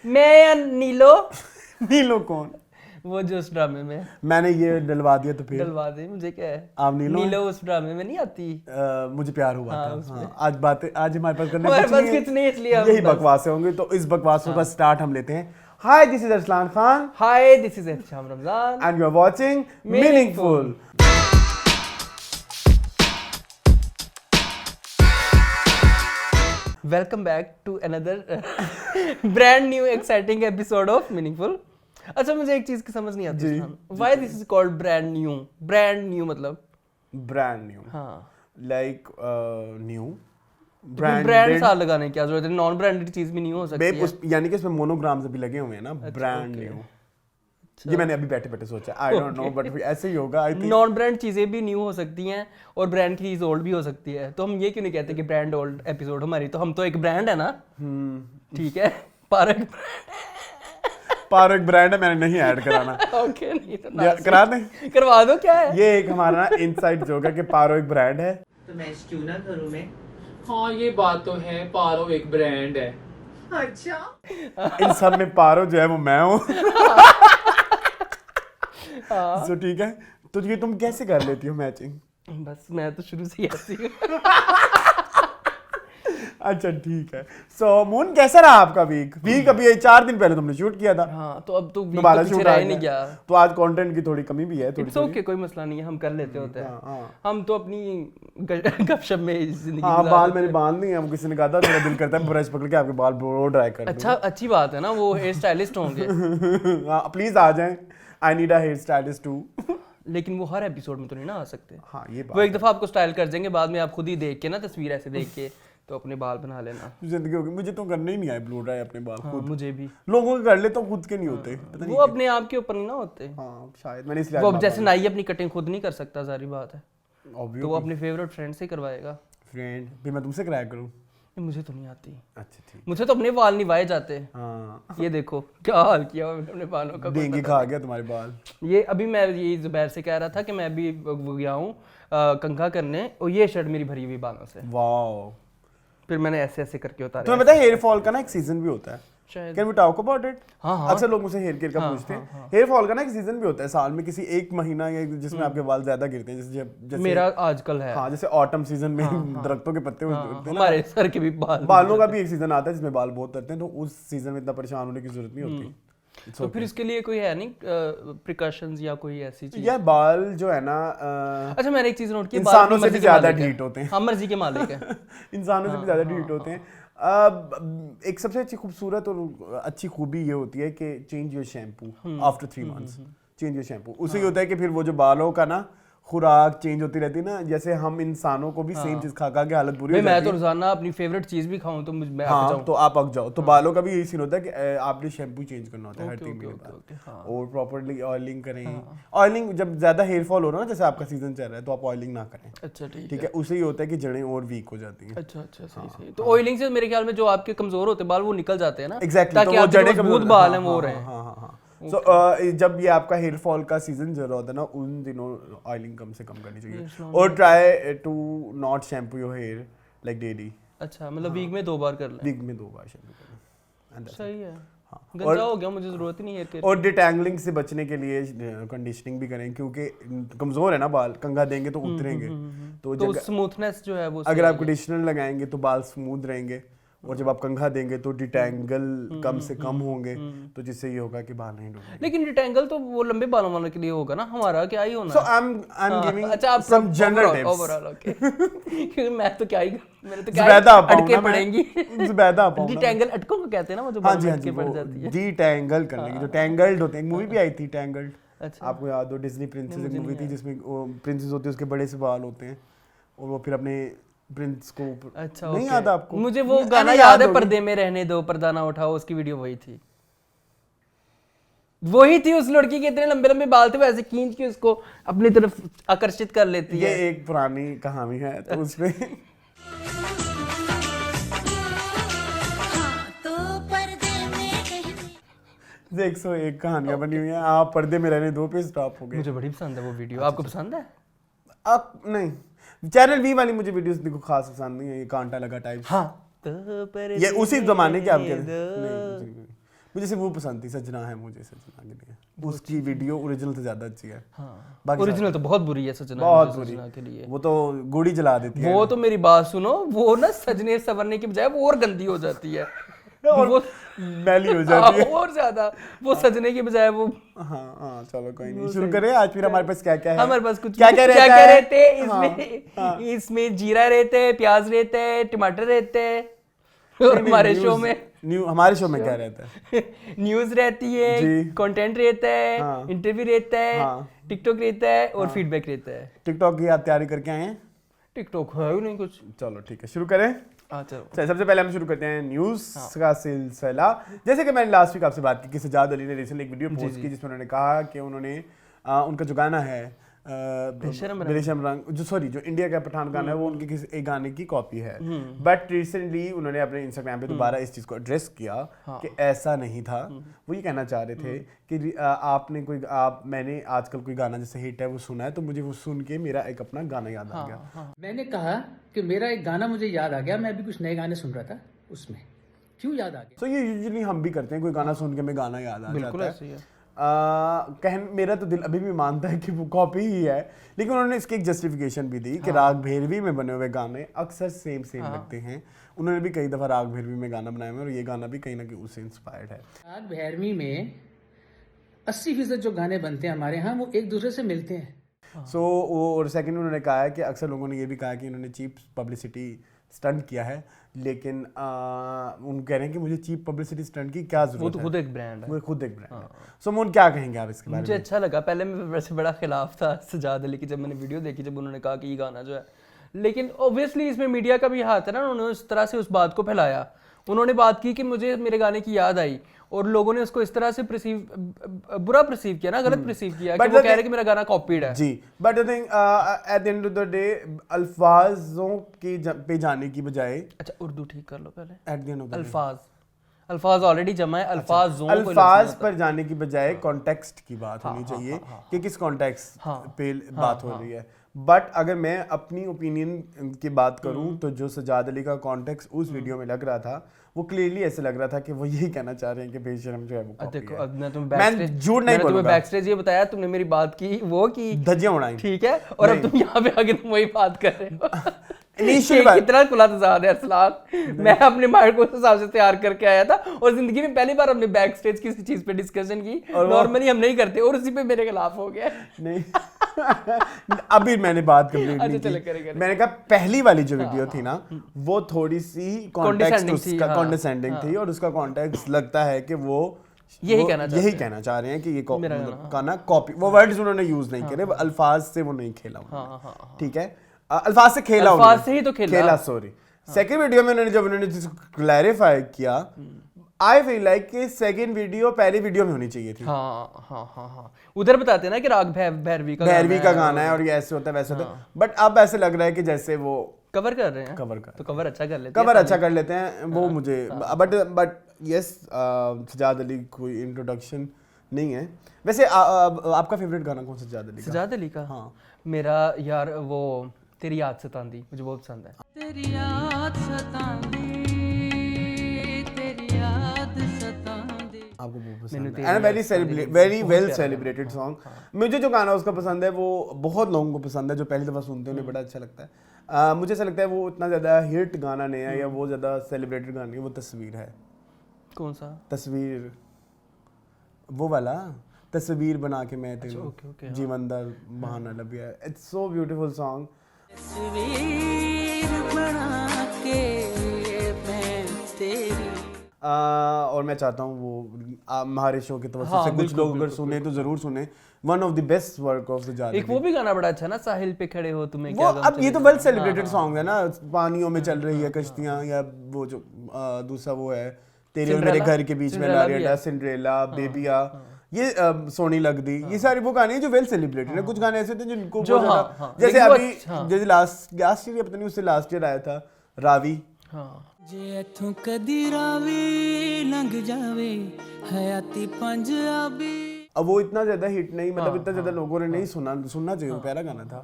मैं या नीलो? नीलो कौन? वो जो उस ड्रामे में मैंने ये डलवा दिया तो फिर डलवा दे, मुझे क्या है। आप नीलो उस ड्रामे में नहीं आती। मुझे प्यार हुआ हाँ, था। उसमें। हाँ, आज हमारे पास करने हमारे कुछ पास नहीं है। कुछ नहीं है, इसलिए हम यही बस- बकवासें होंगी, तो इस बकवासों का स्टार्ट हम लेते हैं। Hi, this is Arsalan Khan hi, this is Ehtisham Ramzan and you are watching Meaningful. Welcome back to another brand new exciting episode of Meaningful. अच्छा, मुझे एक चीज की समझ नहीं आती, why this is called brand new? Brand new मतलब ब्रांड न्यू, हाँ, लाइक न्यू ब्रांड सा लगाने की क्या जरूरत है? नॉन ब्रांडेड चीज भी न्यू हो सकती है। यानी कि इसमें मोनोग्राम्स अभी लगे हुए हैं ना, ब्रांड न्यू। ये मैंने अभी बैठे बैठे सोचा, आई डोंट नो, बट ऐसे ही होगा आई थिंक। नॉन ब्रांड चीजें भी न्यू हो सकती हैं और ब्रांड की चीज ओल्ड भी हो सकती है, तो हम ये क्यों नहीं कहते कि ब्रांड ओल्ड एपिसोड हमारी, तो हम तो एक ब्रांड है ना। ठीक है, पारक पारक ब्रांड है, मैंने नहीं ऐड कराना। ओके, नहीं तो ना करा दें, करवा दो, क्या है ये एक हमारा ना इनसाइड जोक है कि पारो एक ब्रांड है। तो मैं क्यों ना करूं मैं? हाँ, ये बात तो है, पारो एक ब्रांड है। अच्छा, इन सब में पारो जो है वो मैं हूँ। तो ठीक है, तो ये तुम कैसे कर लेती हो मैचिंग? बस मैं तो शुरू से ही ऐसी हूँ। अच्छा ठीक है। सो मून, कैसा रहा आपका वीक अभी 4 दिन पहले तुमने शूट किया था। हाँ, तो अब तो वीक दोबारा तो पीछे शूट रह आ ही नहीं गया, गया। तो आज कंटेंट की थोड़ी कमी भी है, थोड़ी इट्स ओके, कोई मसला नहीं है, हम कर लेते होते हैं। हाँ। हम तो अपनी गपशप में जिंदगी हाँ, गुजार बाल लेते मैंने हैं। बांध नहीं है, किसी ने कहा था मेरा दिल करता है ब्रश पकड़ के आपके बाल ब्लो ड्राई कर दूं। अच्छा, अच्छी बात है ना, वो हेयर स्टाइलिस्ट होंगे। हाँ, प्लीज आ जाएं, I need a hair stylist too. लेकिन वो हर एपिसोड में तो नहीं ना आ सकते। हाँ, ये वो बात एक दफा आपको स्टाइल कर देंगे, बाद में आप खुद ही देख के ना, तस्वीर ऐसे देख के तो अपने बाल बना लेना। जिंदगी होगी। मुझे तो करने ही नहीं आए ब्लो ड्राई अपने बाल हाँ, खुद। मुझे भी। लोगों के कर लेता हूँ, खुद के नहीं होते, पता नहीं वो अपने आप के ऊपर नहीं ना होते। हाँ, शायद मैंने इसलिए वो अब जैसे नाई अपनी कटिंग खुद नहीं कर सकता, सारी बात है, तो वो अपने फेवरेट फ्रेंड से करवाएगा। फ्रेंड भी मैं तुमसे कराया करूँ? नहीं, मुझे तो नहीं आती। अच्छा ठीक। मुझे तो अपने बाल निभाए जाते। हाँ, ये देखो क्या हाल किया हुआ मैंने अपने बालों का। कोई डेंगू पता खा गया तुम्हारे बाल। नहीं। ये अभी मैं ये जुबैर से कह रहा था कि मैं अभी वो गया हूँ कंघा करने, और ये शर्ट मेरी भरी हुई बालों से, वाओ। फिर मैंने ऐसे ऐसे करके उतारे। तुम्हें पता है हेयर फॉल का ना एक सीजन भी होता है? शायद। Can we talk about it? हाँ, हाँ। अक्सर लोग मुझसे हेयर केयर का पूछते हैं। हेयर फॉल का ना एक सीजन भी होता है साल में, किसी एक महीना या जिसमें आपके बाल ज्यादा गिरते हैं, जैसे मेरा आजकल है। हाँ, जैसे ऑटम सीजन में दरख्तों के पत्ते उगते हैं ना, हमारे सर के भी बाल। बालों का भी एक सीजन आता है जिसमें बाल बहुत उतरते हैं, तो उस सीजन में इतना परेशान होने की जरूरत नहीं होती। तो फिर इसके लिए कोई है नहीं प्रिकॉशंस या कोई ऐसी चीज? यह बाल जो है ना अच्छा, मैंने एक चीज नोट की, इंसानों से भी ज्यादा ढीठ होते हैं। हम मर्जी के मालिक हैं। इंसानों से भी ज्यादा ढीठ होते हैं। अब एक सबसे अच्छी खूबसूरत और अच्छी खूबी ये होती है कि change your shampoo after 3 months. Change your shampoo, उससे ये होता है कि फिर वो जो बालों का ना खुराक चेंज होती रहती है ना, जैसे हम इंसानों को भी सेम चीज खा खा के हालत बुरी हो मैं जाती तो है। रोजाना अपनी फेवरेट चीज भी खाऊं तो मैं हाँ, जाऊं। तो आप अक जाओ, तो बालों का भी यही सीन होता है कि आपने शैम्पू चेंज करना होता है हर 3 महीने बाद, और प्रॉपर्ली ऑयलिंग करें। ऑयलिंग जब ज्यादा हेयर फॉल हो रहा है ना, जैसे आपका सीजन चल रहा है, तो आप ऑयलिंग ना करें। अच्छा, ठीक है, उससे ये होता है कि जड़ें और वीक हो जाती हैं। अच्छा, सही सही। तो ऑयलिंग से मेरे ख्याल में जो आपके कमजोर होते बाल वो निकल जाते हैं ना। एग्जैक्टली, ताकि तो वो आपके जड़ें मजबूत बाल हैं वो रहे। हाँ। सो जब ये आपका हेयर फॉल का सीजन चल रहा होता है ना, उन दिनों ऑयलिंग कम से कम करनी चाहिए, और try to not shampoo your hair like daily. अच्छा, मतलब वीक में 2 बार कर लें। वीक में 2 बार शैम्पू करें। सही है। गंजा हो गया, मुझे जरूरत ही नहीं है हेयर। और डिटैंगलिंग से बचने के लिए कंडीशनिंग भी करें, क्योंकि कमजोर है ना बाल, कंघा देंगे तो उतरेंगे। तो स्मूथनेस जो है वो, अगर आप कंडीशनर लगाएंगे तो बाल स्मूथ रहेंगे, और जब आप कंघा देंगे तो डिटैंगल कम से कम होंगे, तो जिससे ये होगा कि बाल नहीं डूबेंगे। लेकिन डिटेंगल तो वो लंबे बालों वालों के लिए होगा ना, हमारा क्या ही होना सो है। आई एम गिविंग अच्छा, आप some general tips. Overall okay. क्योंकि मैं तो क्या ही, मेरे तो ज़्यादा आ पाऊँ अटके ना मैं, पड़ेंगी। ज़्यादा आ पाऊँ ना। डिटेंगल अटकों को कहते हैं ना, वो जो हाँ बाल जी, में हाँ अटके जी, पड़ वो जाती है। डिटैंगल करने की, जो टैंगल्ड होते हैं, एक मूवी भी आई थी टैंगल्ड। अच्छा, आपको याद हो, डिज्नी प्रिंसेस एक मूवी थी जिसमें प्रिंसेस होती है, उसके बड़े से बाल होते हैं, और वो फिर अपने प्रिंस को अच्छा, नहीं ओके। याद आपको? मुझे वो गाना अरे याद है, होगी। पर्दे में रहने दो पर्दा ना उठाओ, उसकी वीडियो वही थी। उस लड़की के इतने लंबे लंबे बाल थे, वो ऐसे खींच के उसको अपनी तरफ आकर्षित कर लेती है। ये एक पुरानी कहानी है, तो उसमें 101 कहानियां बनी हुई हैं। आप पर्दे में रहने दो पे स्टॉप हो गए। मुझे बड़ी पसंद है वो वीडियो। आपको पसंद है? आप नहीं, चैनल वी वाली मुझे वीडियोस देखो खास पसंद नहीं है, ये कांटा लगा टाइप। हाँ, तो ये उसी जमाने के आपके नहीं, मुझे सिर्फ वो पसंद थी, सजना है मुझे सजना के लिए, उसकी वीडियो ओरिजिनल से ज्यादा अच्छी है। हाँ ओरिजिनल तो बहुत बुरी है सजना, बहुत मुझे बुरी सजना के लिए वो तो गोली जला देती है। वो तो मेरी बात सुनो, वो ना सजने संवरने की बजाय वो और गंदी हो जाती है और वो मैली हो जाती है। और ज्यादा वो सजने की बजाय वो हाँ चलो कोई नहीं, शुरू करें आज। फिर हमारे पास क्या क्या है? हमारे पास कुछ क्या क्या क्या रहता क्या है? रहते हैं इसमें? इसमें जीरा रहते हैं, प्याज रहते हैं, टमाटर रहते हैं, और हमारे शो में हमारे शो में क्या रहता है? न्यूज रहती है, जी। कंटेंट रहता है, हाँ। इंटरव्यू रहता है, हाँ। टिकटॉक रहता है और फीडबैक रहता है। टिकटॉक की आप तैयारी करके आए हैं? टिकटॉक है ही नहीं कुछ। चलो ठीक है, शुरू करें। हाँ चलो। चलिए, सबसे पहले हम शुरू करते हैं न्यूज का सिलसिला। जैसे कि मैंने लास्ट वीक आपसे बात की कि सजाद अली ने रिसेंटली एक वीडियो पोस्ट की जिसमें उन्होंने कहा कि उन्होंने उनका जो गाना है बेशरम रंग, जो इंडिया का पठान गाना है, वो उनके किसी एक गाने की कॉपी है। बट रिसेंटली उन्होंने अपने इंस्टाग्राम पे दोबारा इस चीज को एड्रेस किया कि ऐसा नहीं था। वो ये कहना चाह रहे थे कि मैंने आजकल कोई गाना जैसे हिट है वो सुना है, तो मुझे वो सुन के मेरा एक अपना गाना याद आ गया। मैंने कहा कि मेरा एक गाना मुझे याद आ गया, मैं अभी कुछ नए गाने सुन रहा था, उसमें क्यों याद आ गया। तो ये यूजुअली हम भी करते हैं, कोई गाना सुन के हमें गाना याद आ बिल्कुल जाता ऐसे ही है। मेरा तो दिल अभी भी मानता है कि वो कॉपी ही है, लेकिन उन्होंने इसकी एक जस्टिफिकेशन भी दी कि राग भैरवी में बने हुए गाने अक्सर सेम लगते हैं। उन्होंने भी कई दफा राग भैरवी में गाना बनाया है और ये गाना भी कहीं ना कहीं उससे इंस्पायर्ड है। राग भैरवी में 80% जो गाने बनते हैं हमारे यहाँ, वो एक दूसरे से मिलते हैं। सो और सेकंड उन्होंने कहा है कि अक्सर लोगों ने ये भी कहा कि इन्होंने चीप पब्लिसिटी स्टंट किया है, लेकिन उन कह रहे हैं कि मुझे चीप पब्लिसिटी स्टंट की क्या वो जरूरत तो है, खुद एक ब्रांड है। वो खुद एक ब्रांड है। सो मोन क्या कहेंगे आप इसके बारे मुझे में? अच्छा लगा, पहले मैं वैसे बड़ा खिलाफ था सजाद अली की जब मैंने वीडियो देखी, जब उन्होंने कहा कि ये गाना जो है, लेकिन ऑब्वियसली इसमें मीडिया का भी हाथ है ना, उन्होंने उस तरह से उस बात को फैलाया। उन्होंने बात की कि मुझे मेरे गाने की याद आई और लोगों ने उसको इस तरह से बुरा परसीव किया ना, गलत परसीव किया कि वो कह रहे कि मेरा गाना कॉपीड है। जी, but I think at the end of the day अल्फाजों की पे जाने की बजाय, अच्छा उर्दू ठीक कर लो पहले, eight the end of the अल्फाज ऑलरेडी जमा है, अल्फाज पर जाने की बजाय कॉन्टेक्स्ट की बात होनी चाहिए कि किस कॉन्टेक्स्ट पे बात हो रही है। बट अगर मैं अपनी ओपिनियन की बात करूं तो जो सजाद अली का कॉन्टेक्स्ट उस वीडियो में लग रहा था, वो क्लियरली ऐसे लग रहा था कि वो यही कहना चाह रहे हैं कि बेशरम जो है वो कॉपी देखो है। अब मैं झूठ नहीं बोलूंगा, बैक स्टेज ये बताया, तुमने मेरी बात की वो की धज्जियां उड़ाई, ठीक है, और अब तुम यहाँ पे आके तुम वही बात कर रहे हो। इनिशियल बात कितना खुला तजाद है अरसलान। मैं अपने माइंड को उस हिसाब से तैयार करके आया था और जिंदगी में पहली बार हमने बैक स्टेज किसी चीज पे डिस्कशन की, नॉर्मली हम नहीं करते, और उसी पे मेरे खिलाफ हो गया। नहीं अभी मैंने बात कंप्लीट नहीं चलो, की। करे। मैंने कहा पहली वाली जो वीडियो थी ना, वो थोड़ी सी कॉन्टेक्स्ट उसका कॉन्डेसेंडिंग थी, और उसका कॉन्टेक्स्ट लगता है कि वो यही कहना चाह रहे हैं कि ये गाना कॉपी, वो वर्ड्स उन्होंने यूज नहीं करे, अल्फाज से वो नहीं खेला, ठीक है, अल्फाज से खेला, अल्फाज से ही तो खेला, सॉरी। सेकंड वीडियो में उन्होंने क्लैरिफाई किया, आई फील लाइक कि सेकंड वीडियो पहली वीडियो में होनी चाहिए थी। हाँ उधर बताते हैं ना कि राग भैरवी का गाना है और ये ऐसे होता है वैसे होता है, बट अब ऐसे लग रहा है कि जैसे वो कवर कर रहे हैं, तो कवर अच्छा कर लेते हैं वो मुझे, बट यस सजाद अली कोई इंट्रोडक्शन नहीं है। वैसे आपका फेवरेट गाना कौन सा सजाद अली का? हाँ मेरा यार वो तेरी याद सतांदी मुझे बहुत पसंद है। तेरी याद सतांदी, तेरी याद सतांदी, आपको बहुत पसंद है, and very well celebrated song. मुझे जो गाना उसका पसंद है वो बहुत लोगों को पसंद है, जो पहली दफा सुनते हैं उन्हें बड़ा अच्छा लगता है। मुझे ऐसा लगता है वो उतना ज्यादा हिट गाना नहीं है या वो ज्यादा सेलिब्रेटेड गाना नहीं है, वो तस्वीर है। कौन सा? तस्वीर, वो वाला तस्वीर बना के मैं तेरे जीवन दा बहाना लभिया, इट्स सो ब्यूटीफुल सॉन्ग। तस्वीर बना के मैं तेरी, और मैं चाहता हूँ वो हमारे शो की तरफ से कुछ लोग अगर सुने तो जरूर सुने, one of the best work of Sajjad. एक वो भी गाना बड़ा अच्छा ना, साहिल पे खड़े हो तुम्हें क्या गम। अब ये तो वेल सेलिब्रेटेड सॉन्ग है ना, पानियों में चल रही है कश्तियां, या वो जो दूसरा वो है तेरे और मेरे घर के बीच में लारिया, सिंड्रेला, बेबिया, ये सोनी लगदी, ये सारे वो गाने जो वेल सेलिब्रेटेड है। कुछ गाने ऐसे थे जिनको जैसे अभी जैसे लास्ट ईयर पता नहीं उससे लास्ट ईयर आया था रावी, जे इथों कदी रावी लंघ जावे हयाती पंजाबी। अब वो इतना ज्यादा हिट नहीं, मतलब इतना ज्यादा लोगों ने नहीं सुनना चाहिए, प्यारा गाना था,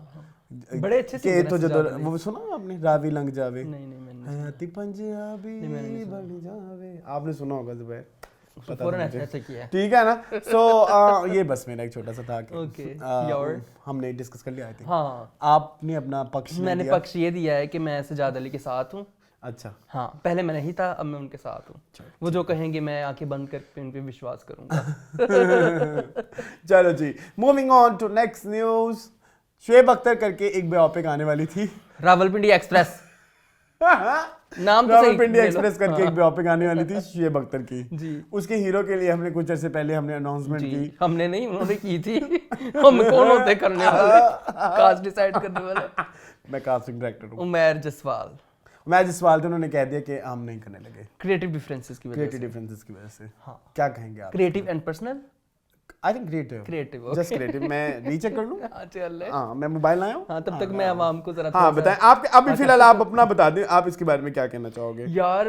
बड़े अच्छे से तो जब वो सुना आपने रावी लंघ जावे नहीं मैंने हयाती पंजाबी बन जावे, आपने सुना होगा जुबैर, पता था फौरन मुझे। ऐसे किया है। ठीक है ना। सो ये बस मेरा एक छोटा सा था कि Okay, your? हमने डिस्कस कर लिया आई थिंक। हाँ, आपने अपना पक्ष नहीं मैंने दिया। पक्ष ये दिया है कि मैं सजाद अली के साथ हूँ। अच्छा हाँ, पहले मैं नहीं था, अब मैं उनके साथ हूँ। वो जो कहेंगे मैं आंखें बंद करके उन पे विश्वास करूंगा। चलो जी, moving on to next news. Shoaib Akhtar करके एक बायोपिक आने वाली थी। रावलपिंडी एक्सप्रेस नाम तो सही रावलपिंडी ले लो। एक्सप्रेस करके एक बायोपिक आने वाली थी शुएब अख्तर की। जी। उसके हीरो के लिए हमने कुछ अर्से पहले हमने अनाउंसमेंट जी, की। हमने नहीं, उन्होंने की थी। हम कौन होते करने वाले, कास्ट डिसाइड करने वाले? मैं कास्टिंग डायरेक्टर हूँ। उमैर जसवाल। मैं जिस सवाल थे उन्होंने कह दिया कि हम नहीं करने लगे क्रिएटिव डिफरेंसेस की वजह क्रिएटिव से। डिफरेंसेस की वजह से। हाँ। क्या कहेंगे आप? Creative and personal. I think creative. Creative, just creative. मैं रीचेक कर लूँ। हाँ, चल ले। हाँ, मैं मोबाइल लाया हूँ। हाँ, तब तक मैं आवाम को जरा हाँ थोड़ा सा- बताएं आप अभी फिलहाल आप अपना बता दें, आप इसके बारे में क्या कहना चाहोगे? यार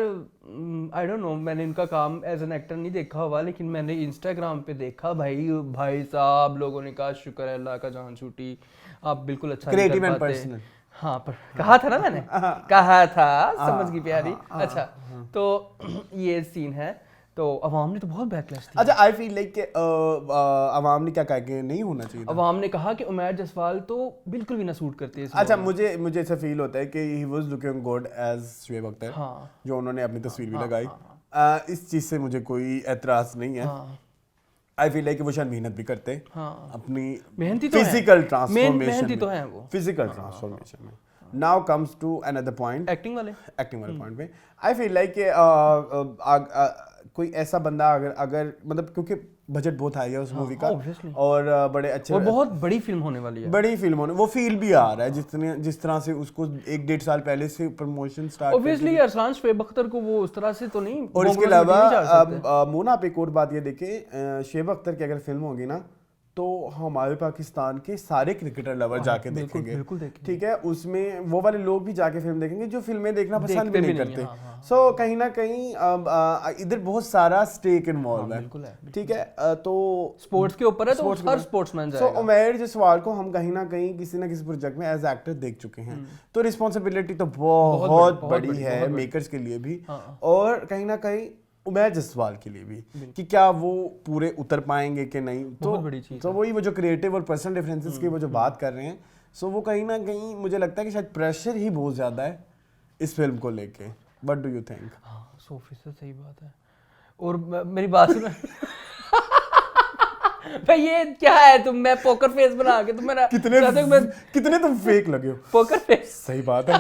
आई डोंट नो, मैंने इनका काम एज एन एक्टर नहीं देखा हुआ, लेकिन मैंने इंस्टाग्राम पे देखा। भाई साहब, लोगों ने कहा शुक्र है अल्लाह का जान छूटी, आप बिल्कुल अच्छा नहीं Creative कर and पाते। personal। हाँ, पर कहा था ना मैंने, कहा था, समझ गई प्यारी। अच्छा, तो ये सीन है, तो अवाम ने तो बहुत बैकलैश दी। अच्छा, आई फील लाइक अवाम ने क्या कहा कि नहीं होना चाहिए था। अवाम ने कहा कि उमैर जसवाल तो बिल्कुल भी ना सूट करती है इस अच्छा, role में। मुझे ऐसा फील होता है कि he was looking good as Shoaib Akhtar. हाँ। जो उन्होंने अपनी तस्वीर भी लगाई। इस चीज से मुझे कोई एतराज नहीं है। हाँ। आई फील लाइक वो शायद मेहनत भी करते हैं हाँ। अपनी मेहनती तो हैं। फिजिकल ट्रांसफॉर्मेशन मेहनती तो हैं वो। फिजिकल ट्रांसफॉर्मेशन में। Now comes to another point, acting वाले। एक्टिंग वाले पॉइंट पे। आई फील लाइक कोई ऐसा बंदा अगर मतलब, क्योंकि बजट बहुत हाई है उस मूवी का obviously। और बड़े अच्छे और बहुत बड़ी फिल्म होने वाली है। बड़ी फिल्म होने, वो फील भी आ रहा है जिस तरह से उसको 1-1.5 साल पहले से promotion start. Obviously Arsalan Shoaib Akhtar को वो उस तरह से तो नहीं, और इसके बोंगलों से नहीं जा सकते। अलावा मोना, आप एक और बात ये देखें, शुएब अख्तर की अगर फिल्म होगी ना तो हमारे पाकिस्तान के सारे क्रिकेटर लवर जाके देखेंगे। बिल्कुल देखेंगे। ठीक है, उसमें वो वाले लोग भी जाके फिल्म देखेंगे जो फिल्में देखना पसंद भी देखते नहीं भी नहीं, करते। हाँ। सो कहीं ना कहीं इधर बहुत सारा स्टेक इन्वॉल्व है। बिल्कुल है, ठीक है, तो स्पोर्ट्स के ऊपर है तो स्पोर्ट्स के हर ऊपर। स्पोर्ट्समैन सो जाएगा। उमैर जसवाल को हम कहीं ना कहीं किसी ना किसी प्रोजेक्ट में एज एक्टर देख चुके हैं, तो रिस्पॉन्सिबिलिटी तो बहुत बड़ी है मेकर्स के लिए भी, और कहीं ना कहीं उमैर जसवाल के लिए भी, कि क्या वो पूरे उतर पाएंगे कि नहीं। तो बहुत बड़ी चीज़ तो वही वो जो क्रिएटिव और पर्सनल डिफरेंसेस की वो जो बात कर रहे हैं, सो वो कहीं ना कहीं मुझे लगता है कि शायद प्रेशर ही बहुत ज्यादा है इस फिल्म को लेके। What do you think? हाँ, 100% सही बात है। और मेरी बात सुनो भाई, ये क्या है तुम, मैं पोकर फेस बना के तुम मेरा कितने तुम फेक लगे हो। Poker face. सही बात है,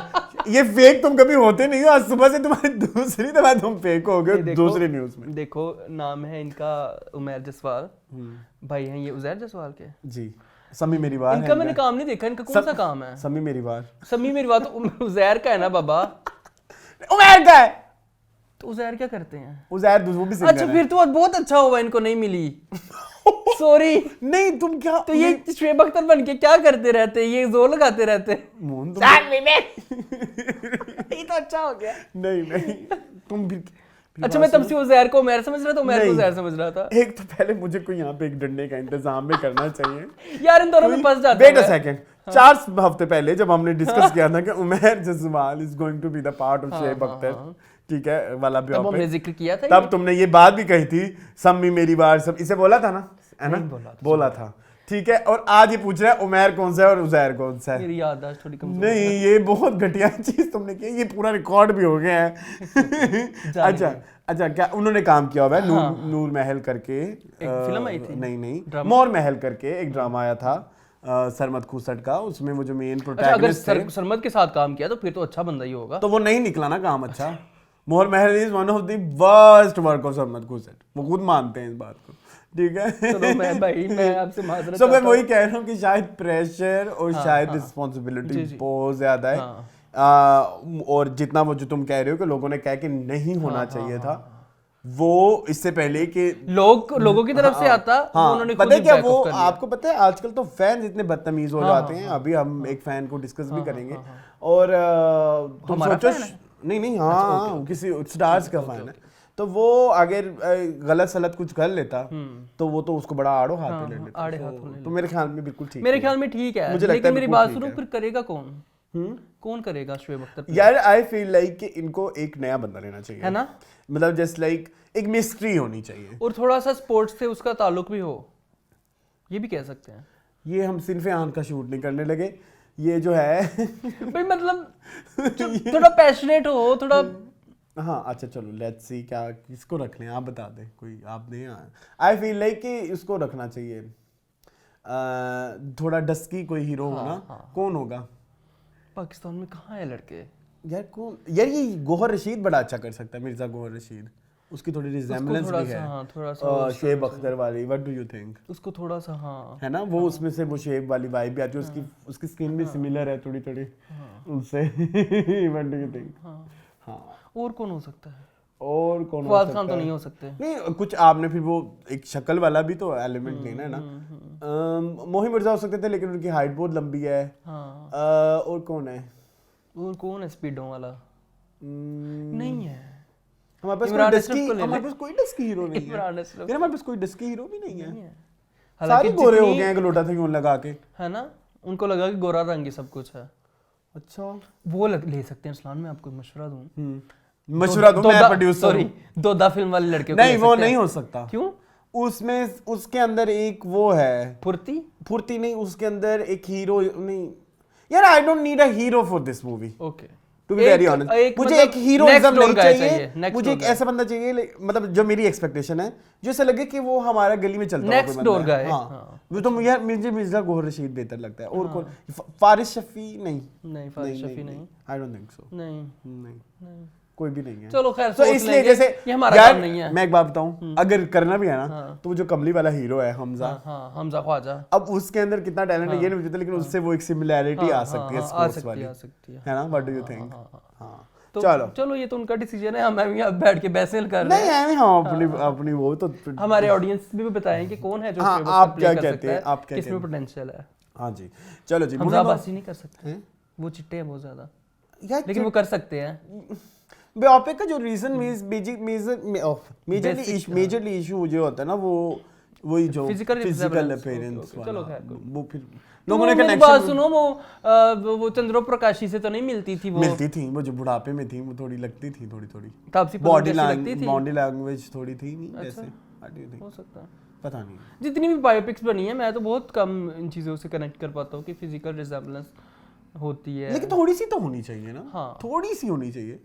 ये फेक तुम कभी होते नहीं हो। आज सुबह से तुम्हारी दूसरी दफा तुम फेक हो गए दूसरे न्यूज में। देखो, नाम है इनका उमैर जसवाल, भाई हैं ये उजैर जसवाल के। जी, समी मेरी बात इनका मैंने काम नहीं देखा, इनका कौन सा काम है? समी मेरी बात। समी मेरी बात तो उजैर का है ना बाबा। उमैर का है तो उजैर क्या करते हैं? उजैर वो भी सिंगर अच्छा, फिर तो बहुत अच्छा हुआ इनको नहीं मिली। सॉरी। नहीं, तुम क्या तो ये शुएब अख्तर बन के क्या करते रहते, ये जोर लगाते रहते। मोहन ये तो अच्छा हो गया। नहीं तुम भी अच्छा, मैं तब से उजैर को उमैर समझ रहा था, उमैर को उजैर समझ रहा था। एक तो पहले मुझे कोई यहाँ पे एक डंडे का इंतजाम भी करना चाहिए। यार इन दोनों में फंस जाता वेट अ है। सेकंड, 4 हफ्ते पहले जब हमने डिस्कस किया था कि Umair Jaswal is going to be the part of Shoaib Akhtar, ठीक है, वाला भी तब हमने जिक्र किया था। तब तुमने ये बात भी कही थी, सम्मी मेरी बार सब इसे बोला था ना, है ना? बोला था, ठीक है। और आज ये पूछ रहा है उमैर कौन सा है और उजैर कौन सा है। मेरी याददाश्त थोड़ी कमजोर नहीं, ये बहुत घटिया चीज तुमने की, ये पूरा रिकॉर्ड भी हो गया है। अच्छा, क्या उन्होंने काम किया हुआ है? नूर महल करके एक फिल्म आई थी। नहीं, मोर महल करके एक ड्रामा आया था सरमद खूसट का, उसमें वो जो मेन अच्छा, अगर प्रोटैगनिस्ट थे, सरमद के साथ काम किया तो फिर तो अच्छा बंदा ही होगा। तो वो नहीं निकला ना काम अच्छा। Mor Mahal is one of the worst work of Sarmad Khoosat, वो खुद मानते हैं इस बात को, ठीक है। चलो मैं आपसे माजरत सो मैं चाहता वही कह रहा हूँ कि शायद प्रेशर और शायद रिस्पॉन्सिबिलिटी बहुत ज्यादा है। और जितना वो जो तुम कह रहे हो कि लोगों ने कहा कि नहीं होना चाहिए था, वो इससे पहले कि लोगों की तरफ से आता, वो उन्होंने खुद पता है ही क्या, back वो off कर लिया। आपको पता है आजकल तो फैंस इतने बदतमीज हो जाते हैं। अभी हम एक फैन को डिस्कस भी करेंगे, और तुम हमारा सोचो, fan है? नहीं, हाँ, किसी स्टार्स का फैन है, तो वो अगर गलत सलत कुछ कर लेता तो वो तो उसको बड़ा आड़ो हाथ पे ले लेता। आड़े हाथों ले तो मेरे ख्याल में बिल्कुल ठीक मेरे है। ख्याल में ठीक है, मुझे लगता है लेकिन मेरी बिल्कुल बात ठीक सुनो, है। फिर करेगा कौन? कौन करेगा शोएब अख्तर play? यार आई फील लाइक कि इनको एक नया बंदा लेना चाहिए, है ना? मतलब जस्ट लाइक एक मिस्ट्री होनी चाहिए। और थोड़ा सा स्पोर्ट्स से उसका ताल्लुक भी हो, ये भी कह सकते हैं। ये हम सिनफे आन का शूट नहीं करने लगे, ये जो है भाई मतलब थोड़ा पैशनेट हो, थोड़ा हाँ अच्छा चलो लेट्स सी क्या किसको रख लें, आप बता दें कोई, आप दें। आई फील लाइक कि इसको रखना चाहिए थोड़ा डस्की कोई हीरो हो ना। कौन होगा पाकिस्तान में? कहाँ है लड़के? यार कौन यार, ये गौहर रशीद बड़ा अच्छा कर सकता है, मिर्जा गौहर रशीद, उसकी थोड़ी रिजेम्बलेंस थोड़ा भी सा, है हाँ, थोड़ा सा शोएब अख्तर वाली। What do you think? उसको थोड़ा सा, हाँ है ना वो उसमें से वो शेप वाली वाइब भी आती है, उसकी स्किन भी सिमिलर है थोड़ी थोड़ी उससे। What do you think? हाँ और कौन हो सकता है? और कौन हो फवाद सकता खान तो है? नहीं हो सकते। नहीं कुछ आपने फिर वो एक शक्ल वाला भी तो एलिमेंट लेना है ना। मोही मिर्जा हो सकते थे लेकिन उनकी हाइट बहुत लंबी है। हाँ और कौन है? और कौन है स्पीडों वाला? नहीं है। हमारे पास इमरान कोई अशरफ डस्की, को ले ले। हमारे पास कोई डस्की हीरो नहीं है। इमरान अशरफ यार हमारे पास कोई डस्की हीरो भी नहीं है। है। सारे हालांकि गोरे हो जितनी- गए हैं लोटा थे क्यों लगा के। है ना, उनको लगा कि गोरा रंग ही सब कुछ है। अच्छा ले सकते हैं अरसलान, मैं आपको मशवरा दूं। मशवरा दूं मैं प्रोड्यूसर सॉरी, दोदा फिल्म वाले लड़के को नहीं ले वो सकते नहीं हैं। हो सकता। क्यों? उसमें उसके अंदर एक वो है फुर्ती। फुर्ती नहीं, उसके अंदर एक हीरो नहीं। यार I don't need a hero for this movie okay, to be very honest. मुझे एक हीरोइज्म नहीं चाहिए, मुझे एक ऐसा बंदा चाहिए मतलब जो मेरी एक्सपेक्टेशन है, जो ऐसा लगे कि वो हमारा गली में चलता हो Next door guy, हाँ हाँ। वो तो यार मुझे मिर्जा गौहर रशीद बेहतर लगता है। और कौन? फारिस शफी नहीं, नहीं फारिस शफी नहीं, आई डोंट थिंक सो, नहीं नहीं कोई भी नहीं है। चलो खैर, तो सोच इसलिए लेंगे, जैसे ये हमारा यार, काम नहीं है। मैं एक बात बताऊं, अगर करना भी है ना तो वो जो कमली वाला हीरो है हमजा, हाँ हमजा ख्वाजा, अब उसके अंदर कितना टैलेंट है ये नहीं मुझे, लेकिन उससे वो एक सिमिलैरिटी आ सकती है आ स्पोर्ट्स वाली, सकती है, आ सकती है। है ना? What do you think? हाँ तो चलो चलो ये तो उनका डिसीजन है, हम अभी यहाँ बैठ के बहसें कर रहे नहीं हैं। है हाँ अपनी अपनी वो तो हमारे ऑडियंस भी बताएं कि कौन है जो हाँ, फेमस आप play क्या कर कहते सकता हैं? है, आप क्या किसमें कहते पोटेंशियल है। हाँ जी चलो जी हमजा अब्बासी नहीं कर सकते, हैं? वो चिट्टे हैं बहुत ज्यादा, यार लेकिन वो कर सकते हैं। बायोपिक का जो रीजन मेजरली इशू जो होता है ना वो वही जो Physical physical resemblance, appearance okay, चलो वाला, खैर, कोई- वो फिर तो लोगों ने मेरी बात कनेक्शन सुनो, वो चंद्रो प्रकाशी से तो नहीं मिलती थी वो, मिलती थी, वो जो बुढ़ापे में थी वो थोड़ी लगती थी, थोड़ी थोड़ी तापसी बॉडी पन्नू जैसी लगती थी। बॉडी लैंग्वेज थोड़ी थी नहीं अच्छा। जैसे। What do you think? हो सकता है। पता नहीं। जितनी भी बायोपिक्स बनी है, मैं तो बहुत कम इन चीज़ों से कनेक्ट कर पाता हूँ कि फिजिकल रिजेम्बलेंस होती है। लेकिन थोड़ी सी तो होनी चाहिए ना। हाँ। थोड़ी सी होनी चाहिए।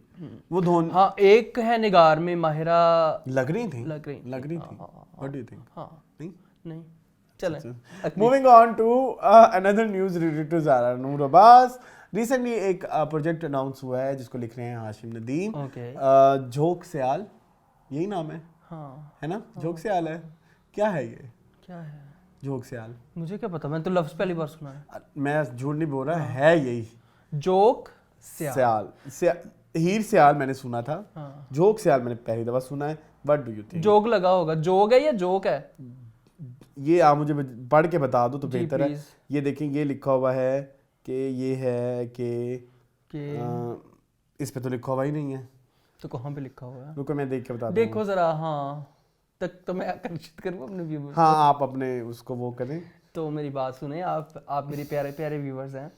वो धोन हाँ, एक है निगार में माहिरा, लग रही थी लग रही थी। What do you think? हाँ नहीं नहीं, चलें। Moving on to another news related to Zara Noor Abbas. Recently एक प्रोजेक्ट अनाउंस हुआ है जिसको लिख रहे हैं हाशिम नदीम। ओके। झोंक सयाल, यही नाम है, हाँ, है ना? झोंक सयाल है, क्या है ये क्या है? झोंक सयाल? मुझे क्या पता, मैंने तो लफ्ज़ पहली बार सुना है। मैं झूठ नहीं बोल रहा, है यही जोक सयाल। हीर सयाल मैंने सुना था, हाँ। झोंक सयाल मैंने पहली दफा सुना है। What do you think? जोग लगा होगा, जोग है या जोक है? ये आप मुझे पढ़ के बता दो तो जी, बेहतर है। please। ये देखें, ये लिखा हुआ है कि ये है कि इस पे तो लिखा हुआ ही नहीं है। तो कहाँ पे लिखा हुआ है? रुको मैं देख के बता दूँ। देखो जरा, हाँ तक तो मैं आकर्षित करूँ अपने व्यूअर्स। हाँ आप अपने उसको वो करें। तो मेरी बात सुने, आप मेरे प्यारे प्यारे व्यूअर्स हैं,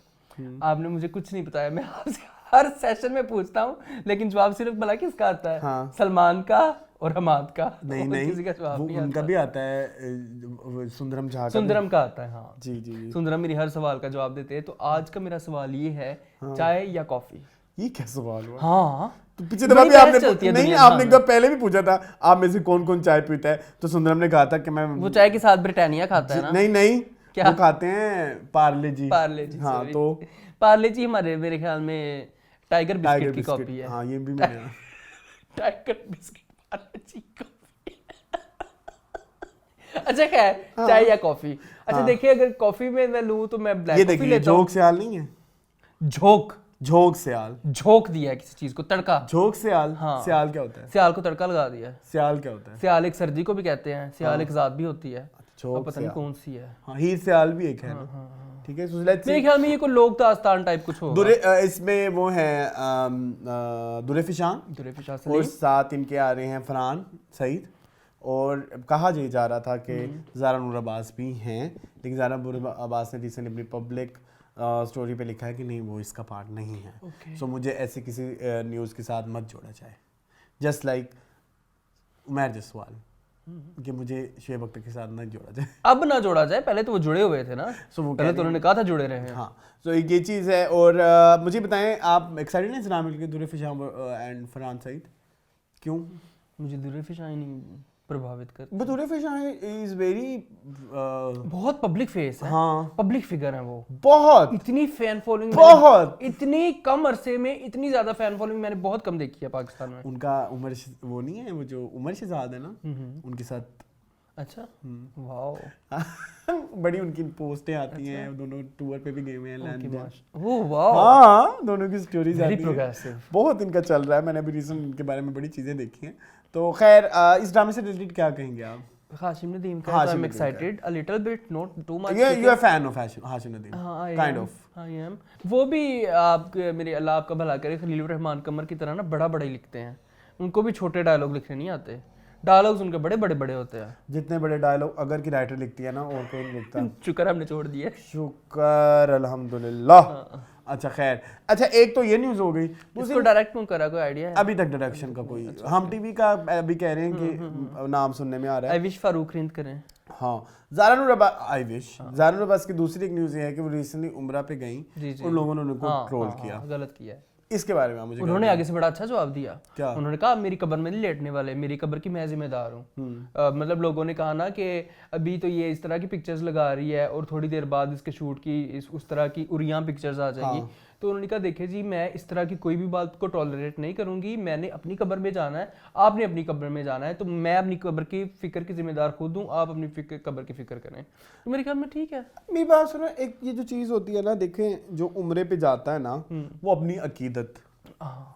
आपने मुझे कुछ नहीं बताया। मैं आपसे हर सेशन में पूछता हूँ लेकिन जवाब सिर्फ भला किसका आता है? हाँ। सलमान का और हमाद का। नहीं और नहीं किसी का जवाब वो नहीं उनका आता। भी आता है सुंदरम झा का भी। सुंदरम का आता है, हाँ जी जी जी। सुंदरम मेरी हर सवाल का जवाब देते हैं। तो आज का मेरा सवाल ये है, चाय या कॉफी? ये क्या सवाल हुआ? हाँ, तो पिछली दफा बड़ी भी बहस आपने चलती है नहीं दुनिया आपने में। एक दफा पहले भी पूछा था आप में से कौन कौन चाय पीता है, तो सुंदरम ने कहा था कि मैं वो चाय के साथ ब्रिटानिया खाता है ना? नहीं नहीं क्या? वो खाते हैं पार्ले जी। पार्ले जी, हाँ sorry। तो पार्ले जी हमारे मेरे ख्याल में टाइगर टाइगर बिस्किट की कॉपी बिस्किट, है। हाँ ये भी मैंने टाइगर बिस्किट पार्ले जी कॉफी। अच्छा क्या है, चाय या कॉफी? अच्छा देखिए, अगर कॉफी में मैं लूं तो मैं ब्लैक ये कॉफी देखिए लेता हूं। झोंक सयाल नहीं है, झोंक, झोंक सयाल। झोंक दिया है किसी चीज को, तड़का। झोंक सयाल। हाँ। सयाल क्या होता है? सियाल को तड़का लगा दिया है। सयाल क्या होता है? सियाल एक सर्दी को भी कहते हैं, सियाल एक जात भी होती है, झोंक और पता नहीं सयाल। कौन सी है। हाँ हीर सयाल भी एक है ना। ठीक है, so let's मेरे see। ख्याल में ये कोई लोक दास्तान टाइप कुछ होगा। इसमें वो है दुरे फिशान, दुरे फिशा और साथ इनके आ रहे हैं फरहान सईद, और कहा जा रहा था कि ज़ारा नूर अब्बास भी हैं, लेकिन ज़ारा नूर अब्बास ने रिसेंटली अपनी पब्लिक स्टोरी पे लिखा है कि नहीं वो इसका पार्ट नहीं है। सो मुझे ऐसे किसी न्यूज़ के साथ मत जोड़ा जाए, जस्ट लाइक उमर जसवाल कि मुझे शुएब अख्तर के साथ न जोड़ा जाए। अब ना जोड़ा जाए, पहले तो वो जुड़े हुए थे ना, So वो पहले तो उन्होंने कहा था जुड़े रहे हैं। हाँ, तो ये चीज़ है। और मुझे बताएं, आप एक्साइटेड हैं इस्लाम के दुरे फिशाम एंड फरहान सईद? क्यों? मुझे दुरे फिशाई नहीं प्रभावित कर, दुरे फिशाई इज वेरी बहुत पब्लिक फेस है, हाँ पब्लिक फिगर है वो, बहुत इतनी फैन फॉलोइंग, बहुत इतनी कम अरसे में इतनी ज्यादा फैन फॉलोइंग मैंने बहुत कम देखी है पाकिस्तान में। उनका वो नहीं है, वो जो उमर शहजाद है ना, उनके साथ अच्छा, वाओ, बड़ी उनकी पोस्टें आती हैं, दोनों टूर पे भी गए हुए हैं लंदन। ओह वाओ, हाँ, दोनों की स्टोरीज वेरी आती हैं, प्रोग्रेसिव, बहुत इनका चल रहा है। मैंने अभी रिसेंट इनके बारे में बड़ी चीजें देखी हैं। तो खैर, इस ड्रामे से रिलेटेड क्या कहेंगे आप? हाशिम नदीम का, हाशिम आई एम नदीम का। Excited a little bit, not too much. You are fan of Hashim Nadeem? हाँ, काइंड ऑफ। I am. वो भी आप मेरे अल्लाह आपका भला करे खलील रहमान कमर की तरह ना बड़ा बड़ा ही लिखते हैं, उनको भी छोटे डायलॉग लिखने नहीं आते, डायलॉग्स उनके बड़े बड़े बड़े होते हैं। जितने बड़े डायलॉग अगर की राइटर लिखती है ना, और कोई नहीं लिखता। शुक्र हमने छोड़ दिया। शुक्र अल्हम्दुलिल्लाह। अच्छा खैर, अच्छा एक तो ये न्यूज़ हो गई। इसको डायरेक्ट क्यों करा, कोई आइडिया है? अभी तक डायरेक्शन का कोई, हम टीवी का अभी कह रहे हैं कि नाम सुनने में आ रहा है। आई विश फारूक रिंद करें। हाँ, ज़ारा नूर अब्बास, आई विश ज़ारा नूर अब्बास की दूसरी एक न्यूज़ ये है कि वो रिसेंटली उम्रा पे गई, उन लोगों ने उनको ट्रोल किया। गलत किया है। इसके बारे में मुझे उन्होंने आगे से बड़ा अच्छा जवाब दिया। क्या? उन्होंने कहा मेरी कब्र में नहीं लेटने वाले, मेरी कब्र की मैं जिम्मेदार हूँ। मतलब लोगों ने कहा ना कि अभी तो ये इस तरह की पिक्चर्स लगा रही है और थोड़ी देर बाद इसके शूट की उस तरह की उरियां पिक्चर्स आ जाएंगी। तो उन्होंने कहा देखिए जी, मैं इस तरह की कोई भी बात को टॉलरेट नहीं करूंगी, मैंने अपनी कब्र में जाना है, आपने अपनी कब्र में जाना है, तो मैं अपनी कब्र की फिक्र की जिम्मेदार खुद हूँ, आप अपनी कब्र की फिक्र करें। तो मेरे ख्याल में ठीक है। मेरी बात सुनो, एक ये जो चीज़ होती है ना, देखें जो उम्रे पे जाता है ना, वो अपनी अकीदत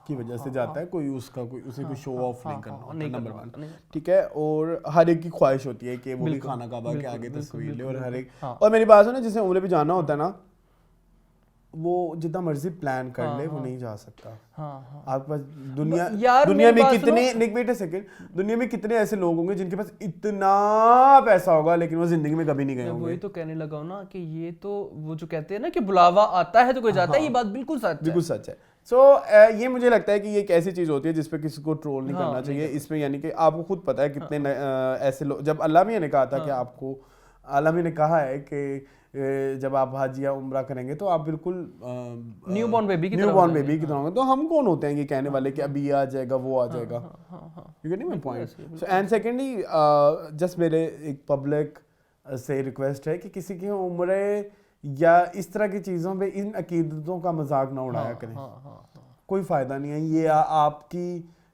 की वजह से जाता है, कोई उसका कोई उसे कोई शो ऑफ नहीं करना होता, नंबर 1, ठीक है। और हर एक की ख्वाहिश होती है कि वो भी खाना काबा के आगे तस्वीर ले, और हर एक, और मेरी बात सुनो, जिसे उम्रे पे जाना होता है ना, वो जितना मर्जी प्लान कर ले, वो नहीं जा सकता। आपके पास दुनिया में कितने, वेट अ सेकंड, दुनिया में कितने ऐसे लोग होंगे जिनके पास इतना पैसा होगा लेकिन वो जिंदगी में कभी नहीं गए होंगे। वही तो कहने लगा हूं ना कि ये तो वो जो कहते हैं ना कि बुलावा आता है तो कोई जाता है, ये बात बिल्कुल सच है, बिल्कुल सच है। सो ये मुझे लगता है कि ये एक ऐसी चीज़ होती है जिस पे किसी को ट्रोल नहीं करना चाहिए। इसमें यानी कि आपको खुद पता है कितने ऐसे लोग, जब अल्लाह मियां ने कहा था कि आपको, अल्लाह मियां ने कहा है कि जब आप हज या उम्रा करेंगे तो आप बिल्कुल न्यूबॉर्न बेबी की तरह होंगे। तो हम कौन होते हैं ये कहने वाले कि अभी ये आ जाएगा वो आ जाएगा? You getting my point? So and secondly, just मेरे एक पब्लिक से रिक्वेस्ट है कि किसी की उम्र या इस तरह की चीज़ों पे, इन अकीदतों का मजाक ना उड़ाया करें। कोई फ़ायदा नहीं है। ये आपकी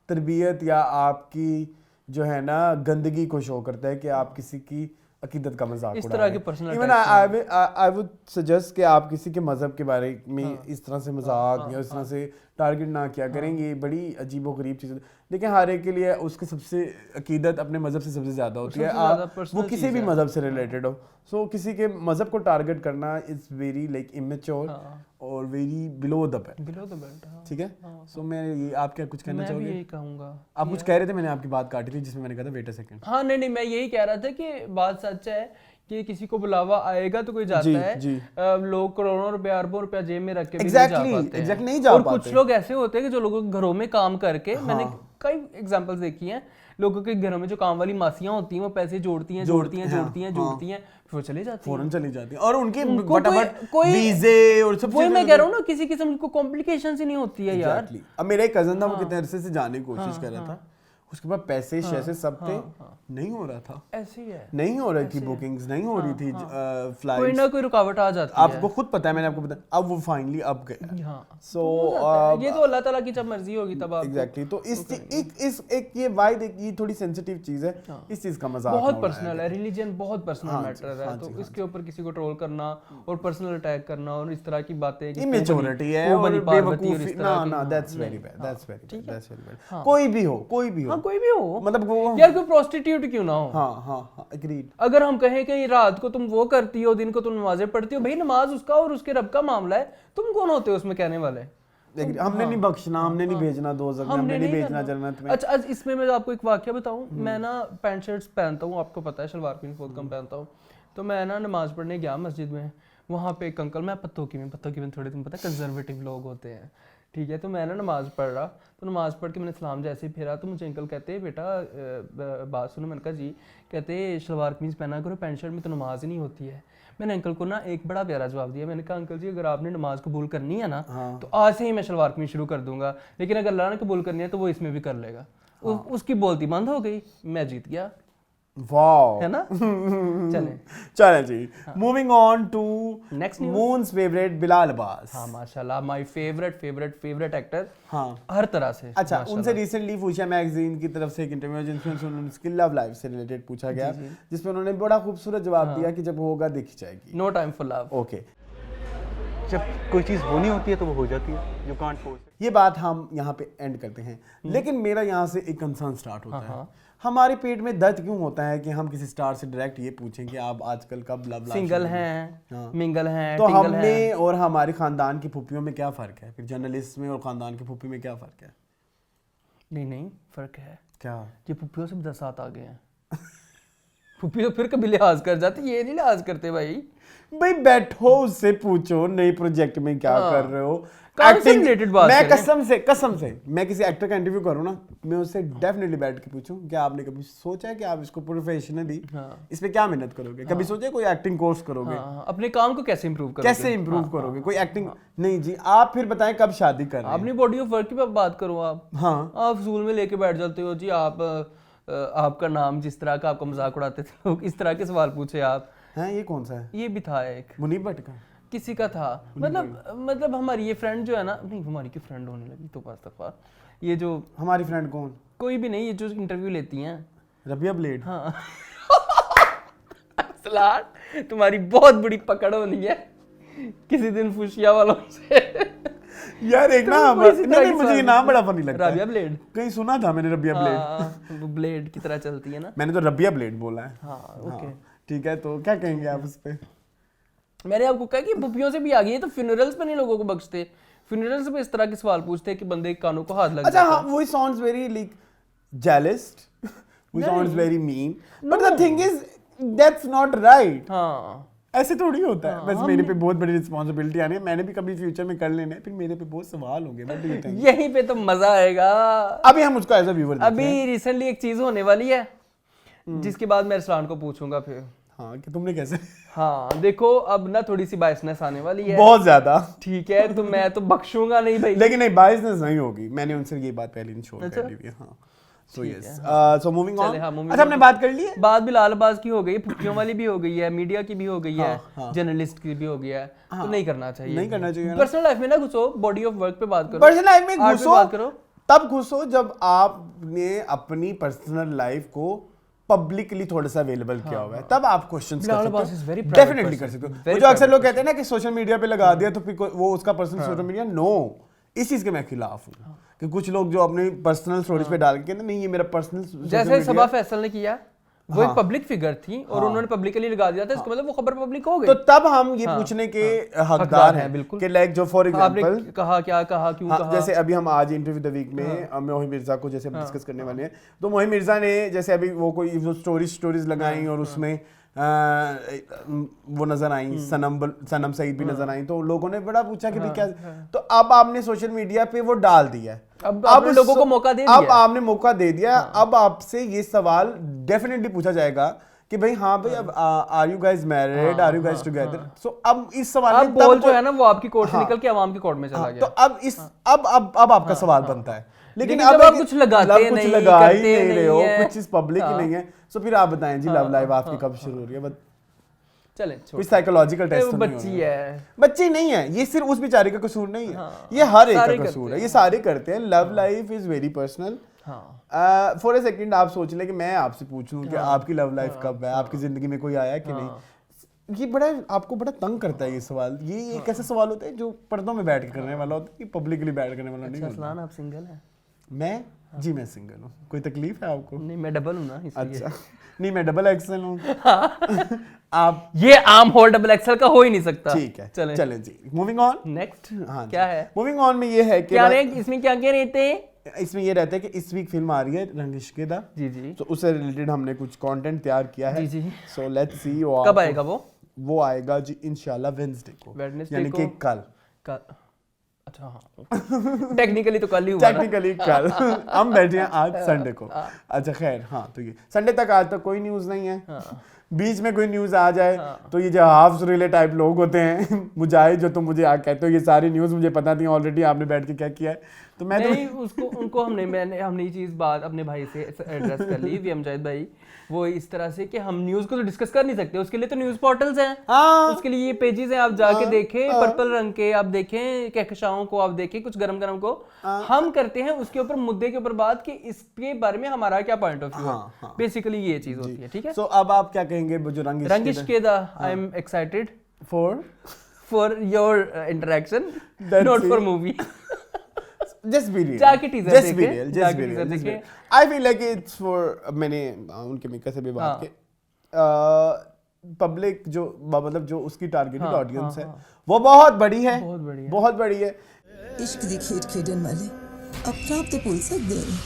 तरबियत या आपकी जो है ना गंदगी को शो करता है कि आप किसी की अकीदत का मजाक इस तरह के personal even I would suggest कि आप किसी के मजहब के बारे में इस तरह से मजाक या इस तरह से टारगेट ना किया करेंगे। बड़ी अजीब व गरीब चीज़। लेकिन हर एक के लिए उसके सबसे अकीदत अपने मजहब से सबसे ज़्यादा होती है, वो किसी भी मजहब से रिलेटेड हो। सो किसी के मजहब को टारगेट करना इज़ वेरी लाइक इमेच्योर और वेरी बिलो द बेल्ट। ठीक है। सो मैं ये, आप क्या कुछ कहना चाहोगे? मैं भी यही कहूँगा। आप कुछ कह रहे थे, मैंने आपकी बात काटी थी जिसमें मैंने कहा था वेट अ सेकंड। हाँ नहीं, मैं यही कह रहा था कि बात सच है कि किसी को बुलावा आएगा तो कोई जाता है। लोग करोड़ों रुपया, अरबों रुपया जेब में रख के भी नहीं जा पाते हैं। और कुछ लोग ऐसे होते हैं कि जो लोगों के घरों में काम करके, मैंने कई एग्जांपल्स देखी हैं, लोगों के घरों में जो काम वाली मासियां होती हैं वो पैसे जोड़ती हैं, फिर चले जाती हैं, फौरन चली जाती हैं, और उनके कोई वीजे और सब। वही मैं कह रहा हूँ ना, किसी किस्म की कॉम्प्लिकेशंस ही नहीं होती है यार। अब मेरा एक कजन था, वो कितने अरसे से जाने की कोशिश कर रहा था, उसके पास पैसे शैसे सब थे, नहीं हो रहा था। ऐसे ही है, नहीं हो रही थी बुकिंग्स, नहीं हो रही थी फ्लाइट्स, कोई ना कोई रुकावट आ जाती है। आपको खुद पता है, मैंने आपको बताया, अब वो फाइनली अब गया। सो ये तो अल्लाह ताला की जब मर्जी होगी तब आप। एग्जैक्टली। तो इस एक ये वाइड, ये थोड़ी सेंसिटिव चीज है, इस चीज का मजाक बहुत पर्सनल है, रिलीजन बहुत पर्सनल मैटर है, तो इसके ऊपर किसी को ट्रोल करना और पर्सनल अटैक करना और इस तरह की बातें, इमेच्योरिटी है और बेवकूफी, ना दैट्स वेरी बैड। कोई भी हो मतलब यार, कोई प्रोस्टिट्यूट क्यों ना हो। हाँ, एग्रीड। अगर हम कहें कि रात को तुम वो करती हो, दिन को तुम नमाजें पढ़ती हो, भाई नमाज उसका और उसके रब का मामला है, तुम कौन होते हो उसमें कहने वाले? हमने नहीं बख्शना, हमने नहीं भेजना दोज़ख में, हमने नहीं भेजना जन्नत में। अच्छा, इसमें मैं आपको एक वाकया बताऊं। मैं ना पैंट शर्ट्स पहनता हूँ, आपको पता है, शलवार कमीज बहुत कम पहनता हूँ। तो मैं ना नमाज पढ़ने गया मस्जिद में, वहाँ पे एक अंकल, मैं पत्तोकी में थोड़े, तुम पता कंजर्वेटिव लोग होते हैं, ठीक है। तो मैं ना नमाज़ पढ़ रहा, तो नमाज़ पढ़ के मैंने सलाम जैसे ही फेरा तो मुझे अंकल कहते बेटा बात सुनो। मैंने कहा जी। कहते शलवार कमीज़ पहना करो, पैंट शर्ट में तो नमाज ही नहीं होती है। मैंने अंकल को ना एक बड़ा प्यारा जवाब दिया। मैंने कहा अंकल जी अगर आपने नमाज कबूल करनी है ना तो आज से ही मैं शलवार कमीज़ शुरू कर दूंगा, लेकिन अगर अल्लाह ने कबूल करनी है तो वो इसमें भी कर लेगा। उसकी बोलती बंद हो गई, मैं जीत गया, वाओ, है ना। चलें जी। Moving on to next Moon's favourite Bilal Abbas. हाँ माशाल्लाह, माय फेवरेट एक्टर, हाँ हर तरह से। अच्छा, उनसे रिसेंटली फूशिया मैगजीन की तरफ से एक इंटरव्यू जिसमें उनकी लव लाइफ से रिलेटेड पूछा गया, जिसमें उन्होंने बड़ा खूबसूरत जवाब दिया कि जब होगा देखी जाएगी, no time for love. Okay. जब कोई चीज़ होनी होती है तो वो हो जाती है, यू कांट फोर्स। ये बात हम यहाँ पे एंड करते हैं, लेकिन मेरा यहाँ से एक कंसर्न स्टार्ट होता है, हमारे पेट में दर्द क्यों होता है कि हम किसी स्टार से डायरेक्ट ये पूछें कि आप आजकल कब लव सिंगल हैं, मिंगल हैं, तो हमने और हमारे खानदान की फूफियों में क्या फ़र्क है, फिर जर्नलिस्ट में और खानदान की फूफी में क्या फ़र्क है? नहीं फ़र्क है। क्या? ये फूफियों से 10 साथ आ गए हैं। फूफी तो फिर कभी लिहाज कर जाती, ये नहीं लिहाज करते भाई बैठो उससे पूछो नए प्रोजेक्ट में क्या कर रहे हो, एक्टिंग रिलेटेड बात मैं करें। कसम से मैं किसी एक्टर का इंटरव्यू करूँ ना, मैं उससे डेफिनेटली बैठ के पूछूं क्या आपने कभी सोचा है कि आप इसको प्रोफेशनली इस पे क्या मेहनत करोगे, कभी सोचे कोई एक्टिंग कोर्स करोगे, अपने काम को कैसे इंप्रूव करोगे, कैसे इंप्रूव करोगे, कोई एक्टिंग नहीं जी। आप फिर बताएं कब शादी कर रहे हैं, अपनी बॉडी ऑफ वर्क की बात करो आप। हाँ, आप फजूल में लेके बैठ जाते हो जी, आप आपका नाम जिस तरह का आपका मजाक उड़ाते थे लोग, इस तरह के सवाल पूछे आप हैं। ये कौन सा है? ये भी था एक मुनीब भट्ट का किसी का था, मतलब हमारी ये फ्रेंड जो है ना, नहीं हमारी की फ्रेंड होने लगी तो पास तक, ये जो हमारी फ्रेंड कौन? कोई भी नहीं, ये जो इंटरव्यू लेती हैं, रबिया ब्लेड। हाँ। सलार तुम्हारी बहुत बड़ी पकड़ होनी है किसी दिन फुशिया वालों से। यार एक ना नहीं, मुझे ये नाम बड़ा फनी लगता है, रबिया ब्लेड, कहीं सुना था मैंने रबिया ब्लेड। वो ब्लेड की तरह चलती है ना। मैंने तो रबिया ब्लेड बोला है। हाँ ओके ठीक है, तो क्या कहेंगे आप उस पे? मैंने आपको कहा कि पुप्पियों से भी आ गई है, तो फ्यूनरल्स पे नहीं लोगों को बख्शते, फ्यूनरल्स पे इस तरह के सवाल पूछते हैं कि बंदे के कानों को हाथ लग अच्छा हाँ, वो साउंड्स वेरी लाइक jealous, वो sounds very mean, but the thing is that's not right. हाँ ऐसे थोड़ी होता है। बस मेरे पे बहुत बड़ी रिस्पांसिबिलिटी आनी है, मैंने भी कभी फ्यूचर में कर लेने, फिर मेरे पे बहुत सवाल होंगे। What do you think? यहीं पे तो मजा आएगा। अभी हम उसका एज अ व्यूअर अभी रिसेंटली एक चीज होने वाली है जिसके बाद मैं रसलान को पूछूंगा फिर। हाँ कि तुमने कैसे? हाँ देखो अब ना थोड़ी सी बायसनेस आने वाली है, बहुत ज्यादा। ठीक है, तो मैं तो बख्शूंगा नहीं भाई। लेकिन नहीं, बायसनेस नहीं होगी, मैंने उनसे ये बात पहले इंश्योर कर ली है। हाँ so yes, so moving on. अच्छा हमने बात कर ली है, बात बिलाल अब्बास की हो गई, फुफियों वाली भी हो गई है, मीडिया की भी हो गई है, जर्नलिस्ट की भी हो गई है, तो नहीं करना चाहिए, नहीं करना चाहिए। पर्सनल लाइफ में ना घुसो, बॉडी ऑफ वर्क पे बात करो, पर्सनल लाइफ में आर्ट पे घुसो, बात करो। तब घुसो जब आपने अपनी पर्सनल लाइफ को पब्लिकली थोड़ा सा अवेलेबल किया हुआ है, तब आप क्वेश्चंस कर सकते हो, डेफिनेटली कर सकते हो। जो अक्सर लोग कहते हैं ना कि सोशल मीडिया पे लगा दिया तो फिर वो उसका पर्सनल सोशल मीडिया, नो, इस चीज के मैं खिलाफ हूँ कि कुछ लोग जो अपने पर्सनल स्टोरीज पे डाल के कहते नहीं ये मेरा पर्सनल, जैसे सबा फैसल ने किया, वो एक पब्लिक फिगर थी और उन्होंने पब्लिकली लगा दिया था, इसका मतलब वो खबर पब्लिक हो गई। तो तब हम ये पूछने के हकदार हैं बिल्कुल, कि लाइक जो फॉर एग्जांपल कहा क्या कहा क्यों कहा, जैसे अभी हम आज इंटरव्यू द वीक में मोहित मिर्जा को जैसे डिस्कस करने वाले हैं, तो मोहित मिर्जा ने जैसे अभी वो कोई स्टोरीज लगाई और उसमें वो नजर आई, सनम सईद भी नजर आई, तो लोगों ने बड़ा पूछा कि भाई क्या, तो अब आपने सोशल मीडिया पे वो डाल दिया है, अब लोगों को मौका दे दिया, अब आपने मौका दे दिया, अब आपसे ये सवाल डेफिनेटली पूछा जाएगा कि भाई हाँ भाई अब are you guys married, are you guys together. So अब इस सवाल में बोल जो है ना वो आपकी कोर्ट से निकल के आवाम की कोर्ट में चला गया, तो अब इस अब आपका सवाल बनता है, लेकिन अब आप कुछ लगाते नहीं, लगा ही नहीं रहे हो, कुछ चीज पब्लिक ही नहीं है, सो फिर आप बताएं जी लव लाइफ आपकी कब शुरू हो रही है? चले कोई साइकोलॉजिकल टेस्ट तो बच्ची है, बच्ची नहीं है, ये सिर्फ उस बेचारे का कसूर नहीं है, ये हर एक का कसूर है, ये सारे करते हैं। Love life is very personal. For a second आप सोच ले कि मैं आपसे पूछूं कि आपकी लव लाइफ कब है, आपकी जिंदगी में कोई आया कि नहीं, ये बड़ा आपको बड़ा तंग करता है ये सवाल। ये एक ऐसे सवाल होते हैं जो पर्दों में बैठ के करने वाला होता है, पब्लिकली बैठ करने वाला नहीं होता। रसलान आप सिंगल हैं? मैं जी मैं सिंगल हूँ। कोई तकलीफ है आपको? नहीं मैं डबल हूँ ना इसलिए। अच्छा नहीं मैं डबल एक्सेल हूँ। आप ये आम होल डबल एक्सेल का हो ही नहीं सकता। ठीक है चलें जी, मूविंग ऑन। नेक्स्ट हाँ क्या है? मूविंग ऑन में ये है कि इसमें क्या क्या रहते हैं? इसमें ये रहता है कि इस वीक फिल्म आ रही है रंग इश्क़ दा, जी जी, तो उससे रिलेटेड हमने कुछ कंटेंट तैयार किया है। जी जी, सो लेट्स सी कब आएगा वो? वो आएगा जी इंशाल्लाह वेडनेसडे को, Wednesday यानी कि को? कल। अच्छा हाँ टेक्निकली तो कल ही हुआ ना। टेक्निकली कल हम बैठे हैं आज संडे को। अच्छा खैर, हाँ तो ये संडे तक आज तक कोई न्यूज़ नहीं है। बीच में कोई न्यूज़ आ जाए तो ये जो हाफ रिले टाइप लोग होते हैं मुझाहिद, जो तुम मुझे कहते हो ये सारी न्यूज़ मुझे पता थी ऑलरेडी, आपने बैठ के क्या किया है, तो मैं नहीं उसको उनको हमने ये चीज़ बात अपने भाई से एड्रेस कर ली वी अमजद भाई, वो इस तरह से कि हम न्यूज़ को तो डिस्कस कर नहीं सकते, उसके लिए तो न्यूज़ पोर्टल्स हैं, उसके लिए ये पेजेस हैं, आप जाके देखें, पर्पल रंग के आप देखें, कहकशाओं को आप देखें, कुछ गरम गरम को हम करते हैं उसके ऊपर मुद्दे के ऊपर बात कि इसके बारे में हमारा क्या पॉइंट ऑफ व्यू है, बेसिकली ये चीज़ होती है। ठीक है, सो अब आप क्या कहेंगे जो रंगिश के दा I am excited for your interaction, not for movie. Just be real. जाके teaser Just be देखें, real. Just जाके be teaser real. Just be देखें। real. I feel like it's for मैंने उनके मेकर से भी बात की, पब्लिक जो मतलब जो उसकी टारगेटेड ऑडियंस है वो बहुत बड़ी है, बहुत बड़ी है। इश्क दी खेड खेडन वाले अपना आप तो भूल सकते हैं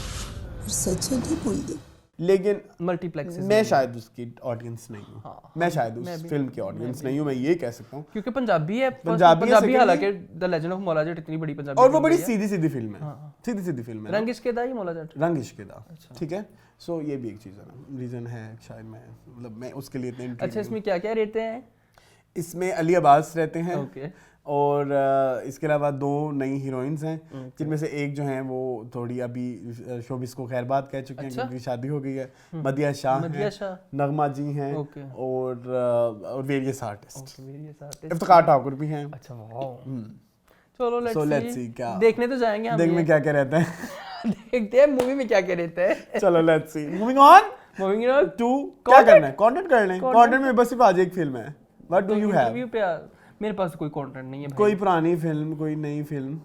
पर सच नहीं भूलते। लेकिन मल्टीप्लेक्सेस मैं शायद उसकी ऑडियंस नहीं हूँ, मैं शायद उस फिल्म की ऑडियंस नहीं हूँ, मैं ये कह सकता हूँ क्योंकि पंजाबी है, पंजाबी हालांकि the legend of Maula Jatt इतनी बड़ी पंजाबी और वो बड़ी सीधी सीधी फिल्म है, सीधी सीधी फिल्म है। रंग इश्क दा ही मौला जट, रंग इश्क दा, ठीक है। सो ये भी एक चीज़ है ना, रीज़न है शायद मैं मतलब मैं उसके लिए इतने अच्छा इसमें क्या क्या रहते हैं? इसमें अली अब्बास रहते हैं ओके और इसके अलावा 2 नई हीरोइंस हैं जिनमें से एक जो है वो थोड़ी अभी शोबिस को खैर बात कह चुके हैं क्योंकि शादी हो गई है, मदिया शाह हैं, नगमा जी हैं और वेरियस आर्टिस्ट, इफ्तिखार ठाकुर भी हैं। अच्छा वाओ, चलो लेट्स सी क्या देखने तो जाएंगे हम, देखने में क्या क्या रहता है देखते हैं मूवी में क्या क्या रहता है। चलो let's see, moving on to क्या करना है, कंटेंट करना है। कंटेंट में बस सिर्फ आज एक फिल्म है, व्हाट डू यू हैव? मेरे पास कोई कंटेंट नहीं है भाई। कोई पुरानी फिल्म, कोई नई फिल्म?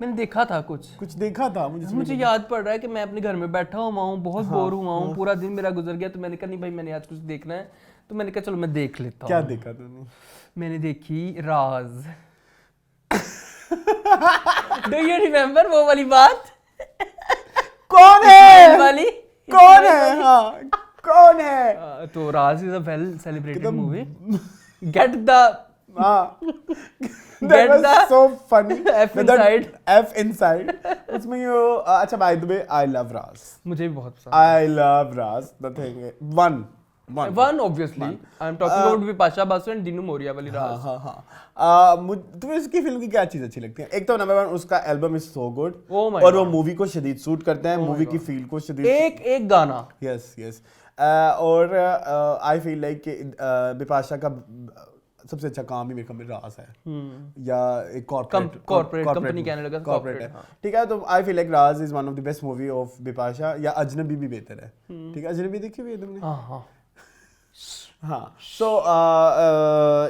मैंने देखा था कुछ देखा था, मुझे याद पड़ रहा है कि मैं अपने घर में बैठा हुआ हूँ, बहुत बोर हुआ हूँ, पूरा दिन मेरा गुजर गया, तो मैंने कहा नहीं भाई मैंने आज कुछ देखना है, तो मैंने कहा चलो मैं देख लेता हूँ। क्या देखा तूने? मैंने देखी राज। डू यू रिमेम्बर वो वाली बात? कौन है वाली? कौन है? हाँ कौन है? तो Raj is a well celebrated movie. Get the that was so funny. F inside. F inside. उसमें ये अच्छा by the way I love Raz. मुझे भी बहुत पसंद। I love Raz. The thing है one obviously. I'm talking about Vipasha Basu and Dinu Moriya वाली राज। हाँ। तुम्हें इसकी फिल्म की क्या चीज अच्छी लगती है? एक तो नंबर 1 उसका एल्बम इज सो गुड और वो मूवी को शदीद सूट करता है, मूवी की फील को शदीद एक गाना। यस और आई फील लाइक बिपाशा का सबसे अच्छा काम ही मेरे ख्याल में राज है या एक कॉर्पोरेट कंपनी कनाडा का कॉर्पोरेट है, ठीक है। तो आई feel like Raj is one of the best movie of Bipasha, या अजनबी भी बेहतर है, ठीक है। अजनबी देखी हुई है तुमने? हाँ सो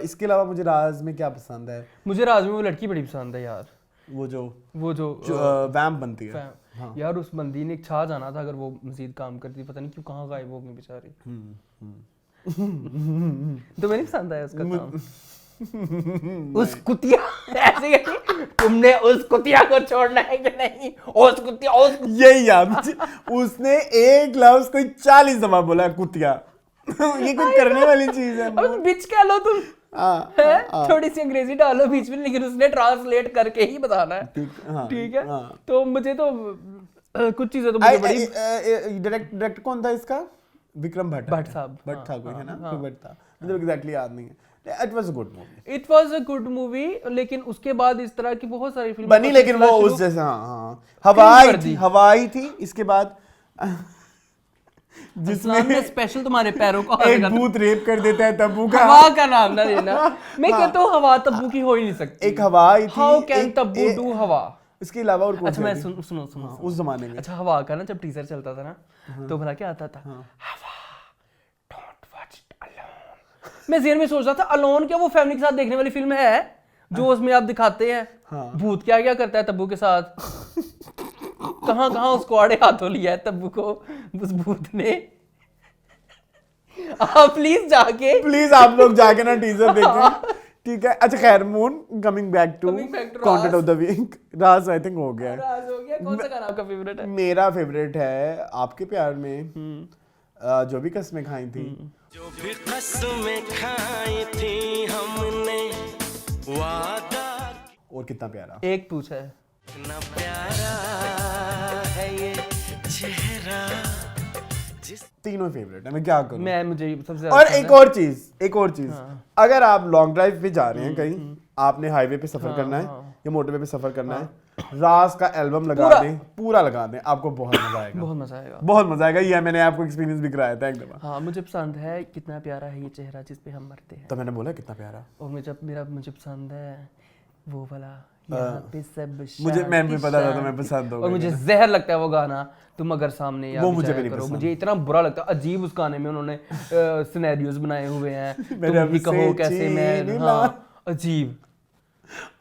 इसके अलावा मुझे राज में क्या पसंद है? मुझे राज में वो लड़की बड़ी पसंद है यार, वो जो वैम्प बनती है। हाँ। यार उस बंदी ने छा जाना था अगर वो मजीद काम करती, पता नहीं क्यों कहाँ गायब हो गई बेचारी। तो मैंने पसंद आया उसका काम। उस कुतिया ऐसे तुमने उस कुतिया को छोड़ना है कि नहीं? उस कुतिया यही याद, उसने एक लफ्ज कोई 40 दफा बोला कुतिया। ये कोई करने वाली चीज है। अब बिच कह लो तुम, थोड़ी सी अंग्रेजी डालो बीच में, लेकिन उसने ट्रांसलेट करके ही बताना है, ठीक है। तो मुझे तो कुछ चीजें तो मुझे बड़ी डायरेक्ट कौन था इसका? विक्रम भट्ट साहब, भट्ट था कोई, है ना? कोई भट्ट था, मुझे एग्जैक्टली याद नहीं है। It was a good movie, लेकिन उसके बाद इस तरह की बहुत सारी फिल्में बनी, लेकिन वो उस जैसा हवाई थी। इसके बाद जिसमें स्पेशल तुम्हारे पैरों को एक भूत रेप कर देता है तब्बू का। हवा का नाम ना लेना। मैं कहता हूँ हवा तब्बू की हो ही नहीं सकती। एक हवाई थी, हाउ कैन तब्बू डू हवा? इसके अलावा और अच्छा मैं सुनो उस जमाने में। अच्छा हवा का ना जब टीजर चलता था ना तो भला क्या आता था? हवा, डोंट वॉच इट अलोन। मैं ज़हन में सोच रहा था अलोन क्या वो फैमिली के साथ देखने वाली फिल्म है जो उसमें आप दिखाते हैं भूत क्या क्या करता है तब्बू के साथ? कहाँ उसको आड़े हाथों लिया है तब्बू को उस भूत ने। प्लीज आप लोग जाके ना टीजर देखें, ठीक है। अच्छा खैर, moon coming back to content of the week. Raj I think हो गया। कौन सा गाना आपका फेवरेट है? मेरा फेवरेट है आपके प्यार में जो भी कस्में खाई थी, जो भी कसमें खाई थी हमने, वादा और कितना प्यारा, एक पूछा है कितना प्यारा है ये चेहरा। तीनों फेवरेट है, मैं क्या करूं। मुझे सबसे और एक और चीज, अगर आप लॉन्ग ड्राइव पे जा रहे हैं कहीं, आपने हाईवे पे सफर करना है या मोटरवे पे सफर करना है, राज का एल्बम लगा दें, पूरा लगा दें, आपको बहुत मजा आएगा, बहुत मजा आएगा। ये मैंने आपको एक्सपीरियंस भी कराया था एक दफा। हाँ, मुझे पसंद है कितना प्यारा है ये चेहरा जिस पे हम मरते हैं। तो मैंने बोला कितना प्यारा, और मुझे पसंद है वो वाला, यहाँ पे सब मुझे मैं भी पता था तुम्हें पसंद होगा। और मुझे जहर लगता है वो गाना, तुम अगर सामने याद वो मुझे भी नहीं करो, पसंद। मुझे इतना बुरा लगता है। अजीब उस गाने में उन्होंने सिनेरियोज बनाए हुए हैं, मेरे तुम ही कहो से कैसे मैं, चीनी हाँ अजीब।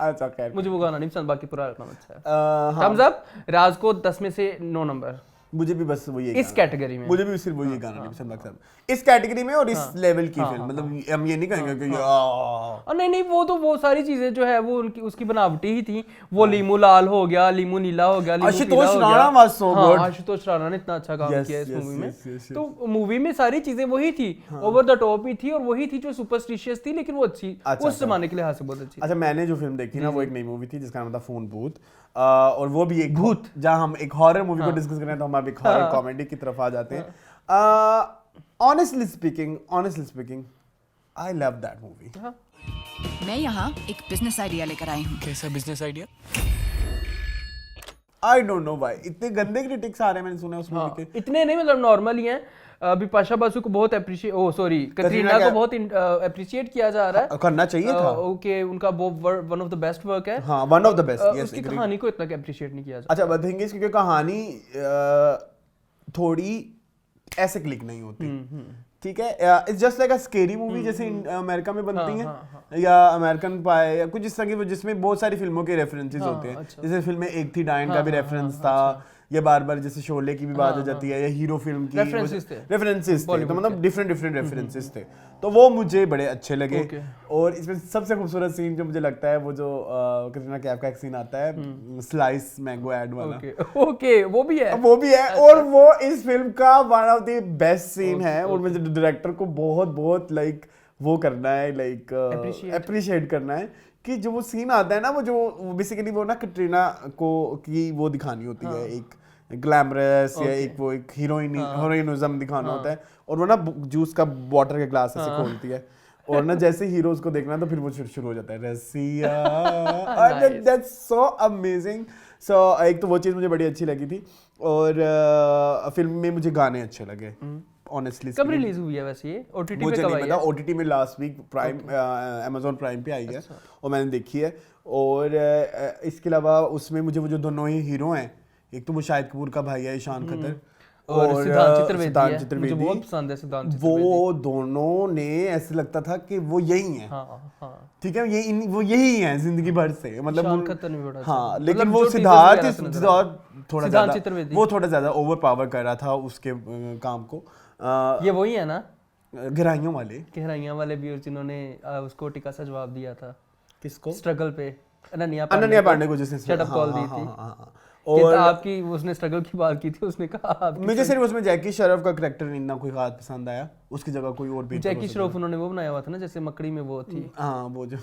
अच्छा खैर, मुझे वो गाना नहीं पसंद, बाकी पूरा एल्बम अच्छा है। हाँ, थम्स अप। राज को 10 में से 9 नंबर मुझे भी बस वो ये इस कैटेगरी में। मुझे भी सिर्फ वो ये गाना नहीं पसंद लगता इस कैटेगरी में और इस लेवल की फिल्म, मतलब हम ये नहीं कहेंगे कि और नहीं वो सारी चीजें जो है वो उनकी उसकी बनावटी ही थी। वो लीमू लाल हो गया, लीमू नीला हो गया, लीमू आशुतोष पीला हो गया। Rana was so good. Ashutosh Rana ने इतना अच्छा काम Yes, किया इस yes, मूवी में। yes, yes, yes. तो मूवी में सारी चीजें वही थी, ओवर द टॉप ही थी, और वही थी जो सुपरस्टिशियस थी, लेकिन वो अच्छी उस जमाने के लिहाज से बहुत अच्छी। अच्छा, मैंने जो फिल्म देखी ना, वो एक नई मूवी थी जिसका नाम था फोन बूथ, और वो भी एक भूत, जहां हम एक हॉरर मूवी को डिस्कस कर रहे हैं, तो हम अब एक हॉरर कॉमेडी की तरफ आ जाते हैं। Honestly speaking I love that movie. मैं यहाँ एक बिजनेस आइडिया लेकर आई हूँ। कैसा business idea? I don't know why इतने गंदे क्रिटिक्स आ रहे हैं, मैंने सुना उस मूवी के। इतने नहीं, मतलब नॉर्मल ही हैं। बिपाशा बासु को बहुत कतरीना को बहुत अप्रिशिएट किया जा रहा है, करना चाहिए था। ओके, उनका वो one of the best work है। हाँ, one of the best. Yes, उसकी कहानी को इतना अप्रिशिएट नहीं किया जाता। अच्छा, बात है क्योंकि कहानी थोड़ी ऐसे क्लिक नहीं होती, ठीक है। It's just like a scary movie, जैसे अमेरिका में बनती हैं, या अमेरिकन पाए, या कुछ इस तरह की, जिसमें बहुत सारी फिल्मों के रेफरेंसेस होते हैं। जैसे फिल्म में एक थी डायन का भी रेफरेंस था, या बार बार जैसे शोले की भी बात हो जाती है, या हीरो फिल्म की रेफरेंसेस थे, तो मतलब डिफरेंट रेफरेंसेस थे, तो वो मुझे बड़े अच्छे लगे। और इसमें सबसे खूबसूरत सीन जो मुझे लगता है, वो जो कटरीना कैफ का एक सीन आता है, स्लाइस मैंगो ऐड वाला। ओके, वो भी है और वो इस फिल्म का one of the best scene है। और मुझे डायरेक्टर को बहुत लाइक वो करना है, लाइक अप्रिशिएट करना है कि जो वो सीन आता है ना, वो जो बेसिकली वो ना कटरीना को की वो दिखानी होती है, एक ग्लैमरस या एक हीरोइनिज्म दिखाना होता है, और वो ना जूस का वाटर के ग्लास ऐसे खोलती है, और ना जैसे हीरोज को देखना, तो फिर वो शुरू हो जाता है रसिया। That's so amazing. सो एक तो वो चीज़ मुझे बड़ी अच्छी लगी थी, और फिल्म में मुझे गाने अच्छे लगे। ऑनेस्टली कब रिलीज हुई है वैसे ये? ओटीटी पे कब आई है? ओटीटी में last week prime Amazon prime पे आई है, और मैंने देखी है। और इसके अलावा उसमें मुझे वो जो दोनों ही हीरो हैं, एक तो वो शाहिद कपूर का भाई है ईशान खतर, और सिद्धांत चतुर्वेदी, मुझे बहुत पसंद है सिद्धांत चतुर्वेदी। वो दोनों ने ऐसे लगता था कि वो यही हैं, ठीक है, वो यही हैं जिंदगी भर से, मतलब हाँ, लेकिन वो सिद्धार्थ थोड़ा ज्यादा ओवर पावर कर रहा था उसके काम को। ये वही है ना, गहराइयों वाले व्यूअर्स जिन्होंने उसको टिका सा जवाब दिया था, किसको? स्ट्रगल पे अनन्या पांडे को, जिसने शट अप कॉल दी थी। और आपकी उसने स्ट्रगल की बात की थी, उसने कहा मुझे सिर्फ उसमें जैकी श्रॉफ का कैरेक्टर इतना कोई खास पसंद आया, उसकी जगह कोई और भी। जैकी श्रॉफ उन्होंने वो बनाया हुआ था ना, जैसे मकड़ी में वो थी, हाँ वो जो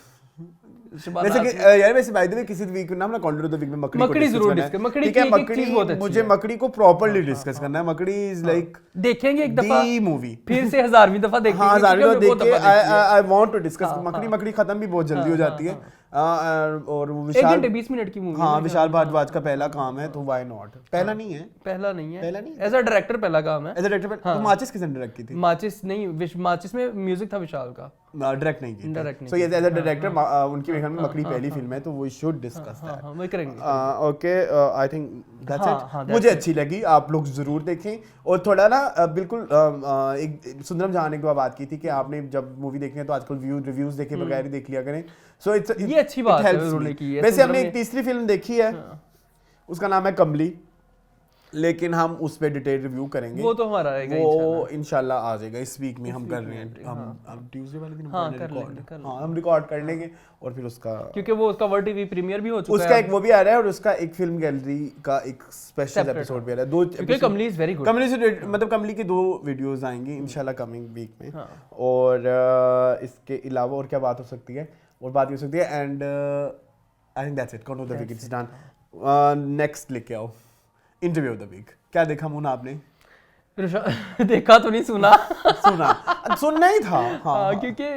वैसे बाय द वे किसी वीक में ना कॉन्टेंट ऑफ द वीक में मकड़ी जरूर डिस्कस, मकड़ी मकड़ी को प्रॉपर्ली डिस्कस करना है। मकड़ी इज लाइक देखेंगे एक दफा मूवी, फिर से 1000वीं दफा देखेंगे। हाँ, 1000वीं दफा देख के आई वांट टू डिस्कस। मकड़ी खत्म भी बहुत जल्दी हो जाती है, और विशाल 1 घंटे 20 मिनट की मूवी। हाँ, विशाल भारद्वाज का पहला काम है, तो व्हाई नॉट। पहला नहीं है एज अ डायरेक्टर पहला काम है। एज अ डायरेक्टर तो माचिस किसने डायरेक्ट की थी? माचिस में म्यूजिक था विशाल का, डायरेक्ट नहीं की। सो एज अ डायरेक्टर उनकी मेरे ख्याल में मकड़ी पहली फिल्म है, तो वो शुड डिस्कस दैट। हां, वो करेंगे। Okay, I think that's it. मुझे अच्छी लगी, आप लोग जरूर देखें। और थोड़ा ना बिल्कुल एक सुंदरम जहां ने बात की थी कि आपने जब मूवी देखनी है तो आजकल रिव्यूज देखे बगैर ही देख लिया करें। सो ये अच्छी बात है उन्होंने की है। वैसे हमने एक तीसरी फिल्म देखी है, उसका नाम है कमली। लेकिन हम उस पे डिटेल रिव्यू करेंगे। वो तो हमारा रहेगा वो इंशाल्लाह आ जाएगा इस वीक में। हम कर रहे हैं, हम ट्यूसडे वाले दिन हम रिकॉर्ड कर लेंगे और फिर उसका, क्योंकि वो उसका वर्ल्ड टीवी प्रीमियर भी हो चुका है, उसका एक वो भी आ रहा है और उसका एक फिल्म गैलरी का एक स्पेशल एपिसोड भी आ रहा है। 2 क्योंकि कमली इज वेरी गुड। कमली से मतलब कमली की 2 वीडियोस आएंगी इंशाल्लाह कमिंग वीक में। और इसके अलावा और क्या बात हो सकती है, और बात हो सकती है and I think that's it. Count of the week it's done. Next लेके आओ इंटरव्यू ऑफ द वीक। क्या देखा मुन्ना आपने? देखा तो नहीं, सुनना ही था। हाँ, क्योंकि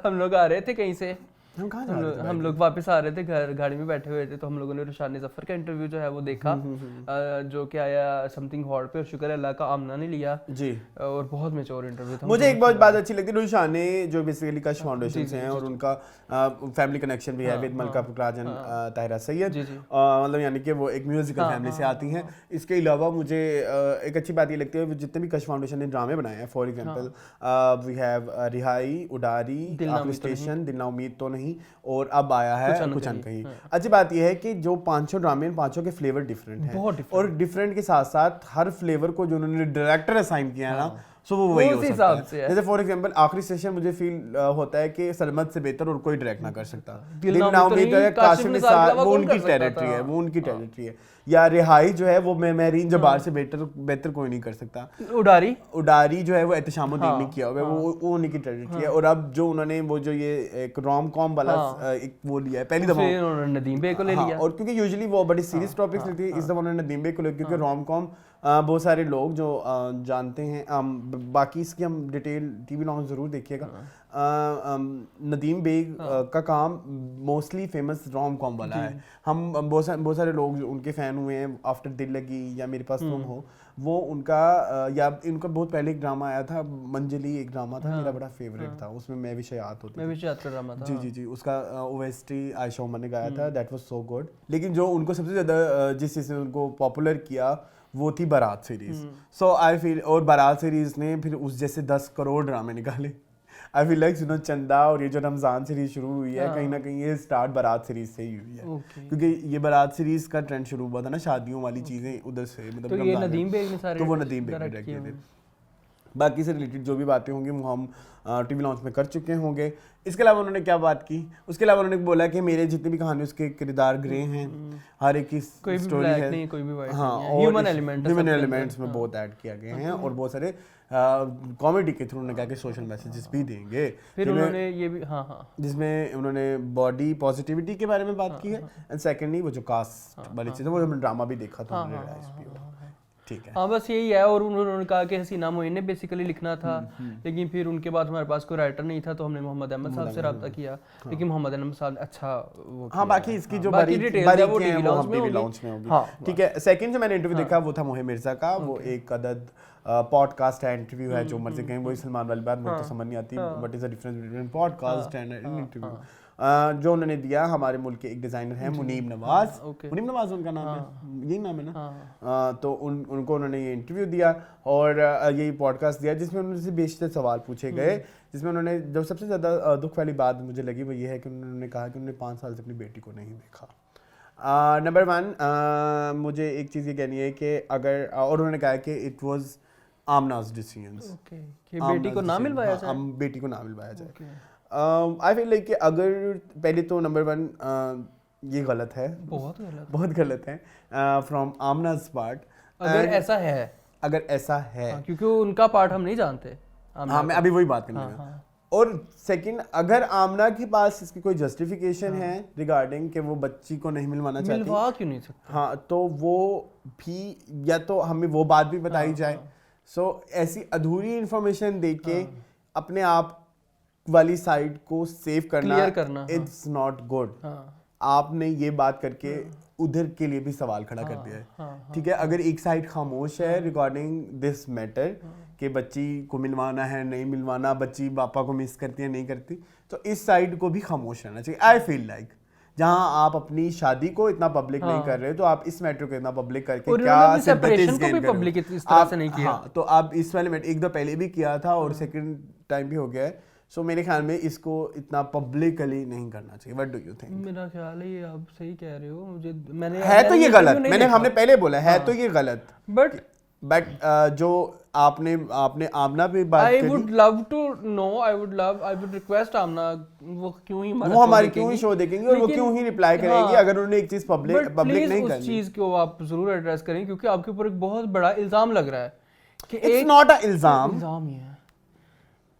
हम लोग आ रहे थे कहीं से, हम कहाँ जा रहे थे? हम लोग वापस आ रहे थे, गाड़ी में बैठे हुए थे, तो हम लोगों ने रुशान जफर का इंटरव्यू जो है वो देखा, जो कि आया समथिंग हॉट पे, और शुक्र है अल्लाह का आमना ने लिया जी, और बहुत मैच्योर इंटरव्यू था। मुझे एक बहुत बात अच्छी लगती है, रुशान ने जो बेसिकली कश फाउंडेशन से हैं और उनका फैमिली कनेक्शन भी है विद मलका फकराजन ताहिरा सैयद, मतलब यानी कि वो एक म्यूजिकल फैमिली से आती हैं। इसके अलावा मुझे एक अच्छी बात ये लगती है, जितने भी कश फाउंडेशन ने ड्रामे बनाए हैं, फॉर एग्जांपल वी हैव रिहाई, उडारी, आखिरी स्टेशन, दिल ना उम्मीद तो नहीं, और अब आया है कुछ अनकही। अच्छी बात यह है कि जो 500 ड्रामे, 500 के फ्लेवर डिफरेंट हैं, और डिफरेंट के साथ साथ हर फ्लेवर को जो उन्होंने डायरेक्टर असाइन किया है ना, सो वो वही हो सकता है। जैसे फॉर एग्जांपल आखिरी स्टेशन मुझे फील होता है कि सलमत से बेहतर और कोई डायरेक्ट ना कर सकता। दिल ना उम्मीद है काशिफ निसार, वो उनकी टेरिटरी है, वो उनकी टेरिटरी है। या रिहाई जो है वो महरीन जबार से बेहतर कोई नहीं कर सकता। उडारी जो है वो एहतशामुद्दीन ने किया हुआ है, वो उन्हीं की टेरिटरी है। और अब जो उन्होंने वो जो ये एक रोम कॉम वाला एक वो लिया है, पहली दफा उन्होंने नदीम बेग को ले लिया। और क्योंकि यूजुअली वो बड़ी सीरियस टॉपिक्स लेती है, इस दफा उन्होंने नदीम बेग को लिया, क्योंकि रोम कॉम बहुत सारे लोग जो जानते हैं, बाकी इसकी हम डिटेल टीवी लॉन्च ज़रूर देखिएगा। नदीम बेग का काम मोस्टली फेमस रोम कॉम वाला है। हम बहुत सारे लोग उनके फ़ैन हुए हैं, आफ्टर दिल लगी या मेरे पास तुम हो, वो उनका या इनका बहुत पहले एक ड्रामा आया था, मंजली एक ड्रामा था, मेरा बड़ा फेवरेट था, उसमें मैं भी शयात होती, मैं भी शयात का ड्रामा था। जी, उसका ओएसटी आयशा उमर ने गाया था, दैट वाज सो गुड। लेकिन जो उनको सबसे ज़्यादा जिस चीज़ ने उनको पॉपुलर किया वो थी बारात सीरीज। सो आई फील, और बारात सीरीज ने फिर उस जैसे 10 करोड़ ड्रामे निकाले। आई फील लाइक सुनो चंदा और ये जो रमजान सीरीज शुरू हुई है, कहीं ना कहीं ये स्टार्ट बारात सीरीज से ही हुई है, क्योंकि ये बारात सीरीज का ट्रेंड शुरू हुआ था ना, शादियों वाली चीजें उधर से, मतलब तो ये नदीम बेग ने सारे, तो वो नदीम बेग ने डायरेक्ट किए थे। बाकी से रिलेटेड जो भी बातें होंगी वो हम टीवी लॉन्च में कर चुके होंगे। इसके अलावा उन्होंने क्या बात की, उसके अलावा उन्होंने बोला कि मेरे जितनी भी कहानी उसके किरदार ग्रे हैं, हर एक की स्टोरी है, नहीं, कोई भी वाइट नहीं है, ह्यूमन एलिमेंट्स में बहुत ऐड किया गए हैं, और बहुत सारे कॉमेडी के थ्रू उन्होंने कहा कि सोशल मैसेजेस भी देंगे। फिर उन्होंने ये भी जिसमें उन्होंने बॉडी पॉजिटिविटी के बारे में बात की है, एंड सेकेंडली वो जो कास्ट वाली चीज़ है, वो हमने ड्रामा भी देखा था, ठीक है। हाँ, बस यही है। और उन्होंने कहा कि हसीना मोइन ने बेसिकली लिखना था, लेकिन फिर उनके बाद हमारे पास कोई राइटर नहीं था, तो हमने मोहम्मद अहमद साहब से रब्ता किया, लेकिन मोहम्मद अहमद साहब अच्छा वो, हाँ, बाकी इसकी जो बाकी डिटेल्स है वो टीवी लॉन्च में होगी, ठीक है। सेकंड जो मैंने इंटरव्यू देखा वो था मोहे मिर्जा का, वो एक अदद पॉडकास्ट है, इंटरव्यू है, जो मर्जी कहीं, वही सलमान वाली बात मुझे तो समझ नहीं आती, what is the difference between podcast and interview, जो उन्होंने दिया। हमारे मुल्क के एक डिज़ाइनर हैं मुनीब नवाज, मुनीब नवाज उनका नाम है, यही नाम है ना, तो उनको उन्होंने ये इंटरव्यू दिया और यही पॉडकास्ट दिया, जिसमें उनसे बेशतर सवाल पूछे गए, जिसमें उन्होंने जो सबसे ज़्यादा दुख वाली बात मुझे लगी वो ये है कि उन्होंने कहा कि उन्होंने 5 साल से अपनी बेटी को नहीं देखा। नंबर 1 मुझे एक चीज़ ये कहनी है कि अगर, और उन्होंने कहा कि इट वॉज आमनाज डिसीजंस, बेटी को ना मिलवाया जाए, बेटी को ना मिलवाया जाए। आई फील लाइक कि अगर पहले तो नंबर 1 ये गलत है, बहुत गलत है फ्रॉम आमनाज पार्ट, अगर ऐसा है, क्योंकि उनका पार्ट हम नहीं जानते। हाँ, मैं अभी वही बात करने लगा। और सेकंड, अगर आमना के पास इसकी कोई जस्टिफिकेशन है रिगार्डिंग कि वो बच्ची को नहीं मिलवाना चाहती, मिलवा क्यों नहीं सकते, हाँ, तो वो भी, या तो हमें वो बात भी बताई जाए। सो ऐसी अधूरी इंफॉर्मेशन देके अपने आप वाली साइड को सेव करना इट्स नॉट गुड। आपने ये बात करके उधर के लिए भी सवाल खड़ा कर दिया है, ठीक है। अगर एक साइड खामोश है रिगार्डिंग दिस मैटर कि बच्ची को मिलवाना है नहीं मिलवाना, बच्ची पापा को मिस करती है नहीं करती, तो इस साइड को भी खामोश रहना चाहिए। आई फील लाइक जहां आप अपनी शादी को इतना पब्लिक नहीं कर रहे, तो आप इस मैटर को इतना पब्लिक करके क्या सिंपैथीज गेन कर रहे हो, तो आप इस वाले मैटर एक दो पहले भी किया था और सेकंड टाइम भी हो गया है, सो मेरे ख्याल में इसको इतना पब्लिकली नहीं करना चाहिए। What do you think? मेरा ख्याल है ये आप सही कह रहे हो, मुझे मैंने है तो ये गलत, हमने पहले बोला है तो ये गलत, बट जो आपने आमना पे बात आई करी, would love to know, I would request Aamna वो क्यों ही वो हमारे क्यों ही शो देखेंगी और वो क्यों ही रिप्लाई करेंगी अगर उन्होंने एक चीज पब्लिक नहीं करनी। उस चीज को आप जरूर एड्रेस करें क्योंकि आपके ऊपर एक बहुत बड़ा इल्जाम लग रहा है कि इट्स नॉट अ इल्जाम ही है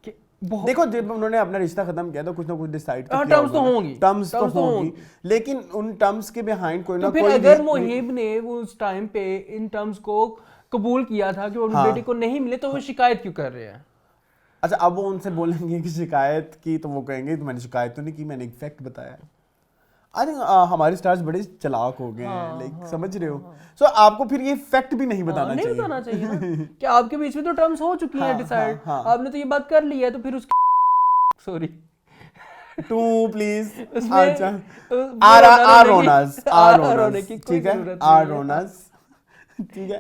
कि देखो जब उन्होंने अपना रिश्ता खत्म किया तो कुछ ना कुछ डिसाइड किया टर्म्स तो होंगी, टर्म्स तो होंगी, लेकिन उन टर्म्स के बिहाइंड कोई ना तो फिर कोई अगर मोहिब ने उस टाइम पे इन टर्म्स को कबूल किया था कि वो हाँ। बेटे को नहीं मिले तो वो शिकायत क्यों कर रहे हैं? अच्छा अब वो उनसे बोलेंगे कि शिकायत की तो वो कहेंगे तो मैंने शिकायत तो नहीं की, मैंने एक फैक्ट बताया। आई थिंक हमारे स्टार्स बड़े चालाक हो गए हैं, लाइक समझ रहे हो। सो आपको फिर ये फैक्ट भी नहीं बताना चाहिए। नहीं बताना चाहिए ना कि आपके बीच में तो टर्म्स हो चुकी हैं डिसाइड, आपने तो ये बात कर ली है तो फिर उसकी सॉरी टू प्लीज ठीक है आरोनस ठीक है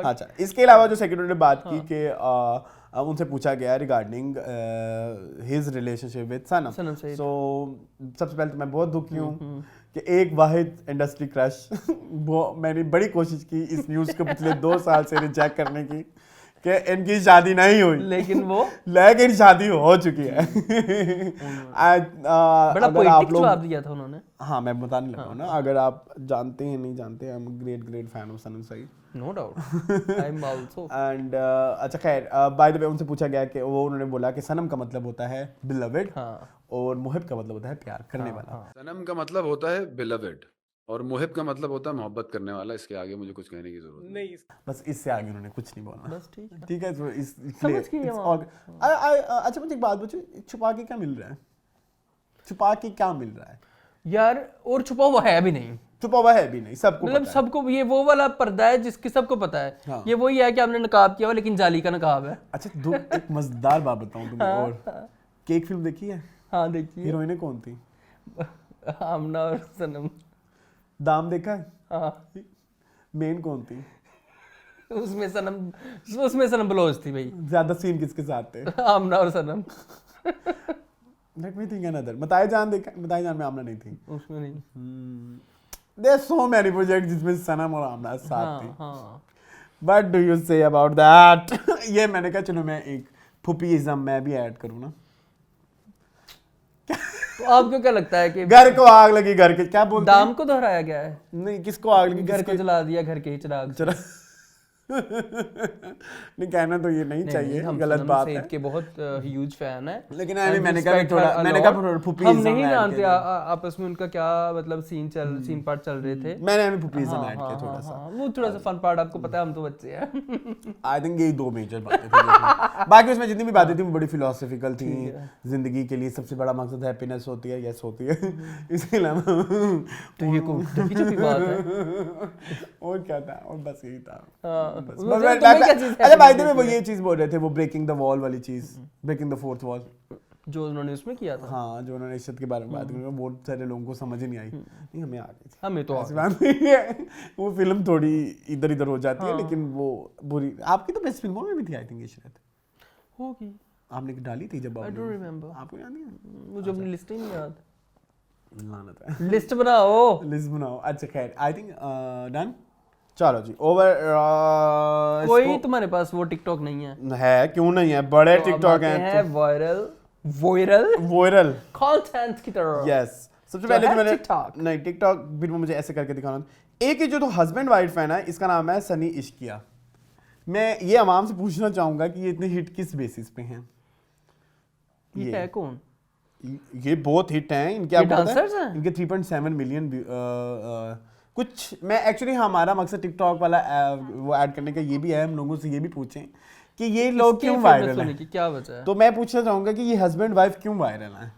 अच्छा। इसके अलावा जो सेक्रेटरी ने बात की कि उनसे पूछा गया रिगार्डिंग हिज रिलेशनशिप विद सनम, सो सबसे पहले तो मैं बहुत दुखी हूँ कि एक वाहिद इंडस्ट्री क्रश वो मैंने बड़ी कोशिश की इस न्यूज़ को पिछले 2 साल से रिजेक्ट करने की कि इनकी शादी नहीं हुई, लेकिन शादी हो चुकी है। बड़ा पोएटिक जवाब दिया था उन्होंने। हाँ मैं बताने लगा हूँ ना, अगर आप जानते हैं नहीं जानते, I am great fan of Sanam Saeed, no doubt I am also. And अच्छा खैर बाय द वे उनसे पूछा गया कि वो उन्होंने बोला कि सनम का मतलब होता है बिलवेड और मुहिब का मतलब होता है प्यार करने वाला। सनम का मतलब होता है बिलवेड और मुहिब का मतलब होता है मोहब्बत करने वाला। इसके आगे मुझे कुछ कहने की जरूरत नहीं। बस इससे आगे उन्होंने कुछ नहीं बोला। बस ठीक है तो इस अच्छा मुझे एक बात पूछो, छुपा के क्या मिल रहा है? छुपा के क्या मिल रहा है यार? और छुपा हुआ है भी नहीं, छुपा हुआ है भी नहीं, सबको मतलब सबको ये वो वाला पर्दा है जिसकी सबको पता है। हाँ। ये वही है कि आपने नकाब किया हुआ लेकिन जाली का नकाब है। अच्छा एक मजेदार बात बताऊं तुम्हें और केक फिल्म देखी है? हाँ देखी है। हीरोइनें कौन थी? आमना और सनम। दाम देखा है? हाँ। मेन कौन थी? उसमें सनम बलोच थी भाई। ज्यादा सीन किसके साथ थे? आमना और Sanam. Let me think another. बताए जान देखा? बताए जान में आमना नहीं थी उसमें नहीं। There's so many projects जिसमें सनम और आमना साथ थी। What do you say about that? ये मैंने कहा चलो मैं एक फुपीइज्म मैं भी ऐड करूँ ना। तो आपको क्या लगता है कि घर को आग लगी, घर के क्या बोलते हैं? दाम को दोहराया गया है? नहीं, किसको आग लगी? घर को जला दिया, घर के ही चिराग। नहीं कहना तो ये नहीं चाहिए, गलत बात है। के बहुत ह्यूज फैन है, लेकिन मैंने कहा फुपीइज्म हम नहीं जानते आपस में उनका क्या मतलब सीन पार्ट चल रहे थे। मैंने फुपीइज्म ऐड किया थोड़ा सा, वो थोड़ा सा फन पार्ट। आपको पता है हम तो बच्चे हैं। आई थिंक यही 2 मेजर बातें थी। बाकी उसमें जितनी भी बातें थी वो बड़ी फिलोसॉफिकल थी। जिंदगी के लिए सबसे बड़ा मकसद हैप्पीनेस होती है, यस होती है। इसके अलावा तो ये कोई बात है और क्या था? और बस यही था। अच्छा बाय द वे वो ये चीज बोल रहे थे, वो ब्रेकिंग द वॉल वाली चीज, ब्रेकिंग द फोर्थ वॉल जो उन्होंने उसमें किया था। हाँ जो उन्होंने इज्जत के बारे में बात की, बहुत सारे लोगों को समझ ही नहीं आई। नहीं हमें आ गई थी, हमें तो वो फिल्म थोड़ी इधर इधर हो जाती है लेकिन वो बुरी। आपकी तो बेस्ट फिल्मों में भी थी आई थिंक ये शायद होगी, आपने डाली थी जब? I don't remember. आपको याद नहीं? मुझे अपनी लिस्ट ही नहीं याद। लिस्ट बनाओ। अच्छा खैर आई थिंक डन। चलो जी ओवर। कोई तुम्हारे पास वो टिकटॉक नहीं है? क्यों नहीं है? बड़े टिकटॉक हैं वायरल कंटेंट की तरह। यस सबसे पहले तो मैंने नहीं टिकटॉक फिर मुझे ऐसे करके दिखाना। एक ही जो तो हस्बैंड वाइफ है ना, इसका नाम है सनी इश्किया। मैं ये आवाम से पूछना चाहूंगा कि ये इतने हिट किस बेसिस पे हैं? ये है कौन? ये बहुत हिट हैं इनके। आपको पता है इनके 3.7 मिलियन कुछ। मैं एक्चुअली हमारा मकसद टिकटॉक वाला वो ऐड करने का ये भी है, हम लोगों से ये भी पूछें कि ये लोग क्यों वायरल हैं, क्या वजह है? तो मैं पूछना चाहूंगा कि ये हस्बैंड वाइफ क्यों वायरल हैं?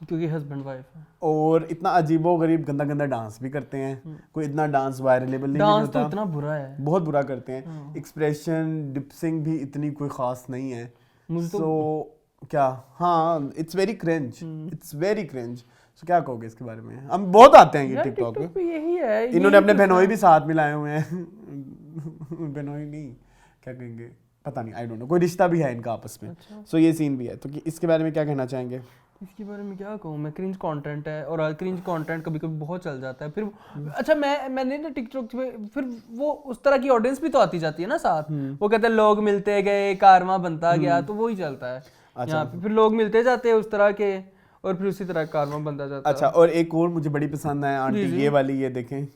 क्योंकि हस्बैंड वाइफ है और इतना अजीबो गरीब गंदा गंदा डांस भी करते हैं। कोई इतना डांस वायरलेबल नहीं होता। डांस तो इतना बुरा है, बहुत बुरा करते हैं। एक्सप्रेशन डिप्सिंग भी इतनी कोई खास नहीं है। सो क्या हाँ it's very cringe, it's very cringe. So क्या कहोगे इसके बारे में? हम बहुत आते हैं ये टिकटॉक पे, यही है। इन्होंने अपने बहनोई भी साथ मिलाए हुए हैं। बहनोई नहीं क्या कहेंगे, पता नहीं, आई डोंट नो, कोई रिश्ता भी है इनका आपस में। सो ये सीन भी है, तो इसके बारे में क्या कहना चाहेंगे? इसके बारे में क्या कहूँ मैं, क्रिंज कंटेंट है, और क्रिंज कंटेंट कभी कभी बहुत चल जाता है। फिर अच्छा मैंने ना टिकटॉक पे फिर वो उस तरह की ऑडियंस भी तो आती जाती है ना साथ, वो कहते हैं लोग मिलते गए, कारवां बनता गया, तो वही चलता है यहाँ पे। फिर लोग मिलते जाते हैं उस तरह के, और फिर उसी तरह कारवां बनता जाता है। अच्छा, और एक और मुझे बड़ी पसंद है आंटी, ये वाली, ये देखें,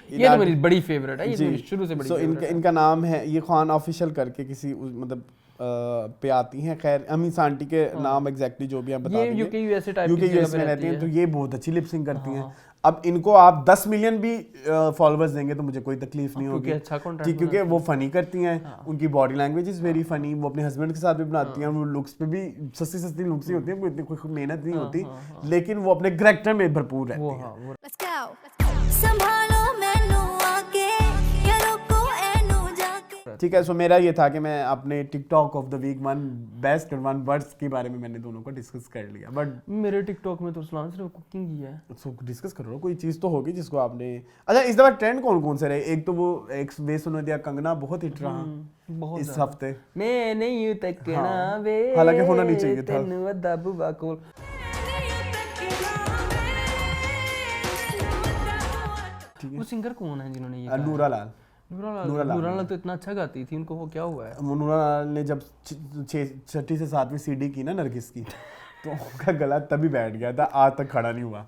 ये तो मेरी बड़ी फेवरेट है, ये शुरू से बड़ी फेवरेट है। इनका नाम है, ये खान ऑफिशियल करके किसी मतलब पे आती हैं। खैर अमीस आंटी के नाम एग्जैक्टली जो भी हम बता देंगे, UK USA type UK USA में रहती हैं, तो ये बहुत अच्छी लिप सिंक करती हैं। अब इनको आप 10 मिलियन भी फॉलोअर्स देंगे तो मुझे कोई तकलीफ नहीं होगी, अच्छा कंटेंट, क्योंकि वो फनी करती हैं, उनकी body language is very funny, वो अपने हस्बैंड के साथ भी बनाती हैं, वो लुक्स पे भी सस्ती सस्ती लुक्स ही होती हैं, कोई इतनी कोई मेहनत नहीं होती, लेकिन वो अपने कैरेक्टर में भरपूर रहती हैं। ठीक है, सो मेरा ये था कि मैं अपने TikTok of the week 1 best और 1 वर्स्ट के बारे में मैंने दोनों को डिस्कस कर लिया। बट मेरे टिकटॉक में तो रुस्लान सिर्फ कुकिंग ही है। सो डिस्कस करो, कोई चीज़ तो होगी जिसको आपने। अच्छा, इस दफा ट्रेंड कौन कौन से रहे? एक तो वो एक वे सुनो दिया कंगना बहुत हिट रहा बहुत इस हफ्ते। मैं नहीं तकना वे, हालांकि होना नहीं चाहिए था। तेनू वदा बुबा कोल। वो सिंगर कौन है जिन्होंने ये नूरा लाल। नूरा लाल तो इतना अच्छा गाती थी, उनको वो क्या हुआ है? नूरा लाल ने जब 6ठी से 7वीं सीडी की ना नरगिस की, तो उनका गला तभी बैठ गया था, आज तक खड़ा नहीं हुआ।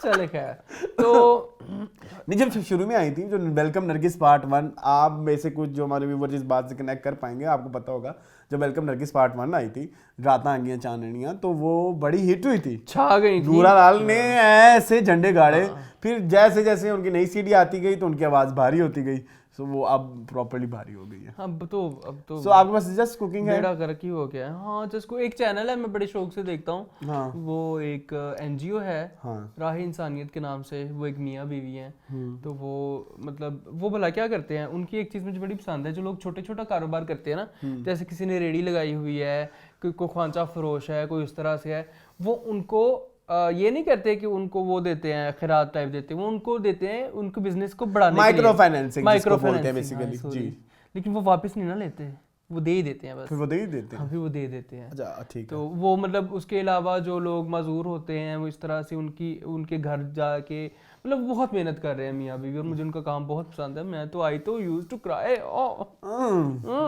चले खैर, तो नहीं, जब शुरू में आई थी जो वेलकम नरगिस पार्ट 1, आप में से कुछ जो हमारे व्यूअर जिस बात से कनेक्ट कर पाएंगे, आपको पता होगा जब वेलकम नरगिस पार्ट 1 आई थी, रातां आंगियां चांदनियां, तो वो बड़ी हिट हुई थी, छा गई थी। नूरा लाल ने ऐसे झंडे गाड़े, फिर जैसे जैसे उनकी नई सीडी आती गई तो उनकी आवाज़ भारी होती गई, सो वो अब प्रॉपर्ली भारी हो गई है। अब तो सो आपके पास जस्ट कुकिंग है? बेड़ा गर्क ही हो गया है। हाँ, जस्ट एक चैनल है, मैं बड़े शौक से देखता हूँ। हाँ। वो एक एनजीओ है, हाँ। राह इंसानियत के नाम से, वो एक मियाँ बीवी हैं। तो वो मतलब वो भला क्या करते हैं, उनकी एक चीज़ मुझे बड़ी पसंद है, जो लोग छोटे छोटा कारोबार करते हैं ना, जैसे किसी ने रेडी लगाई हुई है, कोई ख्वांचा फरोश है, कोई उस तरह से है, वो उनको ये नहीं करते कि उनको वो देते हैं खैरात टाइप देते हैं, वो उनको देते हैं उनको बिजनेस को बढ़ाने के लिए, माइक्रो फाइनेंसिंग जिसको बोलते हैं बेसिकली। जी, लेकिन वो वापस नहीं ना लेते, वो दे ही देते हैं बस। फिर वो दे ही देते हैं। हाँ, फिर वो दे देते हैं। अच्छा, ठीक है। तो वो मतलब उसके अलावा जो लोग मजदूर होते हैं, वो इस तरह से उनके घर जाके मतलब बहुत मेहनत कर रहे हैं मियाँ बीवी, और मुझे उनका काम बहुत पसंद है। मैं तो आई तो यूज्ड टू क्राई।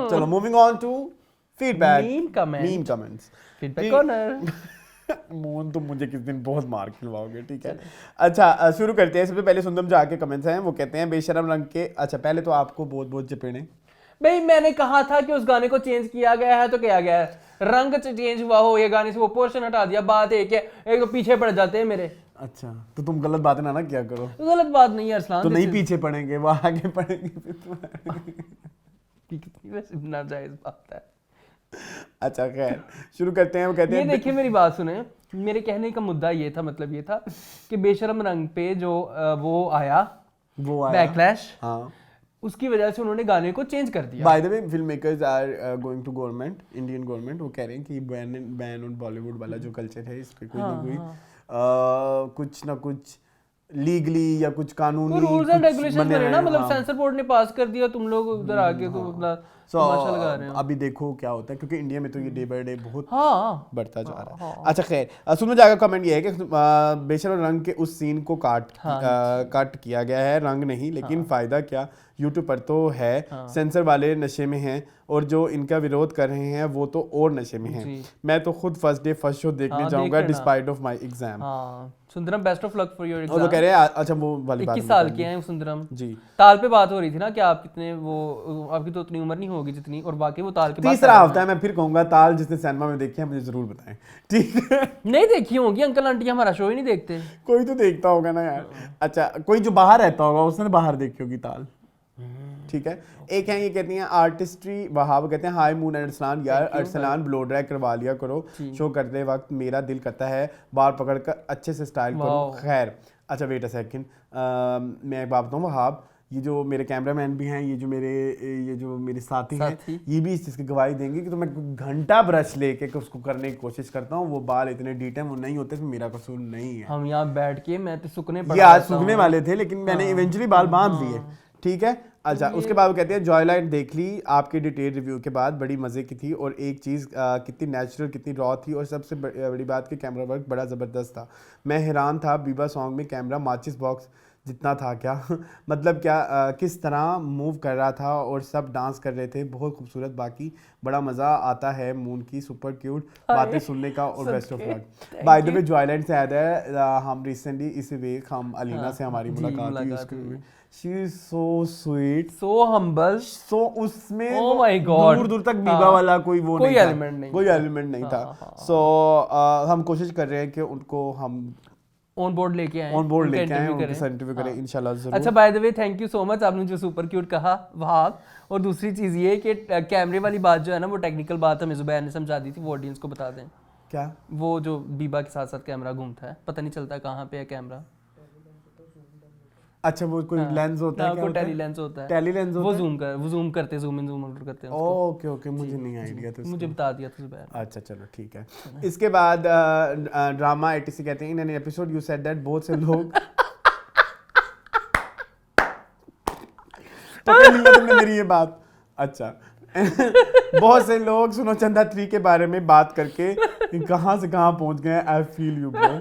चलो, moving on to feedback, meme comments, feedback corner. Mohan, तो मुझे किस दिन बहुत मार खिलवाओगे, ठीक है? अच्छा, शुरू करते हैं। सबसे पहले सुंदम जा के कमेंट्स हैं, वो कहते हैं बेशरम रंग के। अच्छा, पहले तो आपको बहुत बहुत चपेड़े। भाई मैंने कहा था कि उस गाने को चेंज किया गया है, तो क्या गया है, रंग चेंज हुआ हो, ये गाने से वो पोर्शन हटा दिया, बात एक है, एक तो पीछे पड़ जाते हैं मेरे। अच्छा, तो तुम गलत बातें ना क्या करो। गलत बात नहीं है अरसलान, तो नहीं पीछे पड़ेंगे, वो आगे पड़ेंगे। कितनी वैसे नाजायज बात है। अच्छा, खैर शुरू करते हैं। वो कहते हैं, ये देखिए मेरी बात सुने, मेरे कहने का मुद्दा ये था, मतलब ये था कि बेशरम रंग पे जो वो आया बैकलैश, हाँ, उसकी वजह से उन्होंने गाने को चेंज कर दिया। By the way, film makers are going to government, Indian government, वो कह रहे हैं कि बैन ऑन बॉलीवुड वाला जो कल्चर है, इस पे कोई ना कोई कुछ ना कुछ लीगली या कुछ कानूनी रूल्स एंड रेगुलेशंस बने ना, मतलब सेंसर बोर्ड ने पास कर दिया, तुम लोग उधर आके तो अपना तमाशा लगा रहे हो। अभी देखो क्या होता है, क्योंकि इंडिया में तो ये डे बाय डे बहुत बढ़ता जा रहा है। हाँ। अच्छा, खैर सुनो जाएगा कमेंट ये है कि बेशरम रंग के उस सीन को काट किया गया है, रंग नहीं, लेकिन फायदा क्या, यूट्यूब पर तो है, सेंसर वाले नशे में हैं, और जो इनका विरोध कर रहे हैं वो तो और नशे में हैं। मैं तो खुद फर्स्ट डे फर्स्ट शो देखने जाऊंगा despite of my exam. Sundaram, best of luck for your exam. और वो कह रहे हैं, अच्छा वो वाली बात, 21 साल के हैं सुंदरम जी। ताल पे बात हो रही थी ना कि आप कितने वो, आपकी तो उतनी उम्र नहीं होगी जितनी, और बाकी वो ताल के बाद तीसरा हफ्ता है, मैं फिर कहूंगा ताल जिसने सिनेमा में देखी है मुझे जरूर बताएं, ठीक है? नहीं देखी होगी अंकल आंटी, हमारा शो ही नहीं देखते। कोई तो देखता होगा ना यार। अच्छा, कोई जो बाहर रहता होगा उसने बाहर देखी होगी ताल, ठीक है? एक है, ये कहती हैं आर्टिस्ट्री वहाब, कहते हैं हाय मून एंड अरसलान, यार अरसलान ब्लो ड्रैग करवा लिया करो शो करते वक्त, मेरा दिल करता है बाल पकड़ कर अच्छे से स्टाइल करो। खैर, अच्छा वेट अ सेकंड, मैं एक बात बताऊँ वहाब, ये जो मेरे कैमरामैन भी हैं, ये जो मेरे साथी हैं, ये भी इस चीज़ की गवाही देंगे कि तो मैं घंटा ब्रश लेके उसको करने की कोशिश करता हूँ, वो बाल इतने डीटे वो नहीं होते, मेरा कसूर नहीं है। हम यहाँ बैठ के मैं तो सूखने ये आज सूखने वाले थे, लेकिन मैंने इवेंचुअली बाल बांध लिए, ठीक है। अच्छा, उसके बाद वो कहते हैं जॉयलाइट देख ली आपके डिटेल रिव्यू के बाद, बड़ी मज़े की थी और एक चीज़ कितनी नेचुरल कितनी रॉ थी और सबसे बड़ी बात कि कैमरा वर्क बड़ा ज़बरदस्त था। मैं हैरान था बीबा सॉन्ग में कैमरा माचिस बॉक्स जितना था क्या मतलब क्या किस तरह मूव कर रहा था और सब डांस कर रहे थे, बहुत खूबसूरत। बाकी बड़ा मज़ा आता है मून की सुपर क्यूट बातें सुनने का और best of luck. Bye the way Joyland से आया है, हम रिसेंटली इस वीक हम अलीना से हमारी मुलाकात हुई, उसकी she is so sweet so humble, so उसमें Oh my God. दूर दूर तक बीबा वाला कोई वो कोई नहीं था, element नहीं कोई था। एलिमेंट नहीं था। सो हम कोशिश कर रहे हैं कि उनको हम ऑन बोर्ड लेके आए, ऑन बोर्ड उनका लेके आए, interview उनके साथ इंटरव्यू करें इंशाल्लाह जरूर। अच्छा, bye the way thank you so much, आपने जो सुपर क्यूट कहा वहाब। और दूसरी चीज़ ये कि कैमरे वाली बात जो है ना, वो टेक्निकल बात हमें जुबैर ने समझा दी थी, वो ऑडियंस को बता दें। क्या वो जो बीबा के साथ साथ कैमरा घूमता है, पता नहीं चलता कहाँ पे है कैमरा। अच्छा, वो कोई लेंस होता है, क्या होता है? टेली लेंस होता है, टेली लेंस वो होता है? जूम करते, जूम इन जूम आउट करते हैं उसको। ओके ओके, मुझे नहीं आइडिया था, मुझे बता दिया था जुबैर। अच्छा चलो ठीक है। इसके बाद ड्रामा 86 कहते हैं in an episode you said that बहुत से लोग पकड़ लिया तुमने मेरी ये बात। अच्छा बहुत से लोग सुनो चंदा 3 के बारे में बात करके कहां से कहां पहुंच गए। I feel you bro.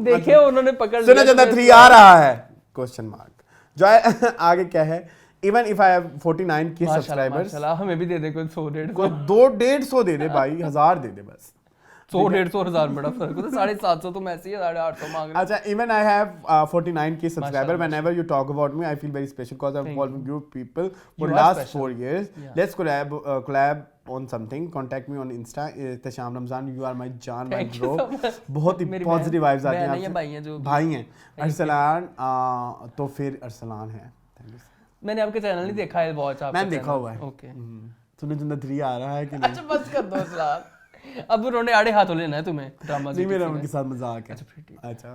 देखिए उन्होंने पकड़ सुनो चंदा 3 आ रहा है क्वेश्चन मार्क। जो आगे क्या है, इवन इफ आई हैव 49 के सब्सक्राइबर्स, माशाल्लाह हमें भी दे दे कोई 100-150 कोई 200-150 दे दे भाई, 1000 दे दे बस। 100-150 हजार बड़ा फर्क होता है, 750 तो मैसी है, 850 मांग रहे। अच्छा, even I have 49k subscriber. Whenever you talk about me, I feel very special because I've followed you people for You are last special. 4 years. Yeah. Let's collab on something. Contact me on Insta. तशाम Ramzan, you are my जान, my Thank you bro. so much. बहुत ही मेरी positive vibes आती हैं बहन है या आपसे। भाई हैं जो भाई हैं। अरसलान, तो फिर अरसलान है। Thank you. मैंने आपका चैनल नहीं देखा है, वॉच आपका मैंने देखा हुआ है। ओके, सुनो चंदा 3 आ रहा है कि नहीं? अच्छा बस कर दो सलाम। अब उन्होंने आड़े हाथों लेना है तुम्हें ड्रामा नहीं, मेरा उनके साथ मजाक है। अच्छा फिर ठीक। अच्छा,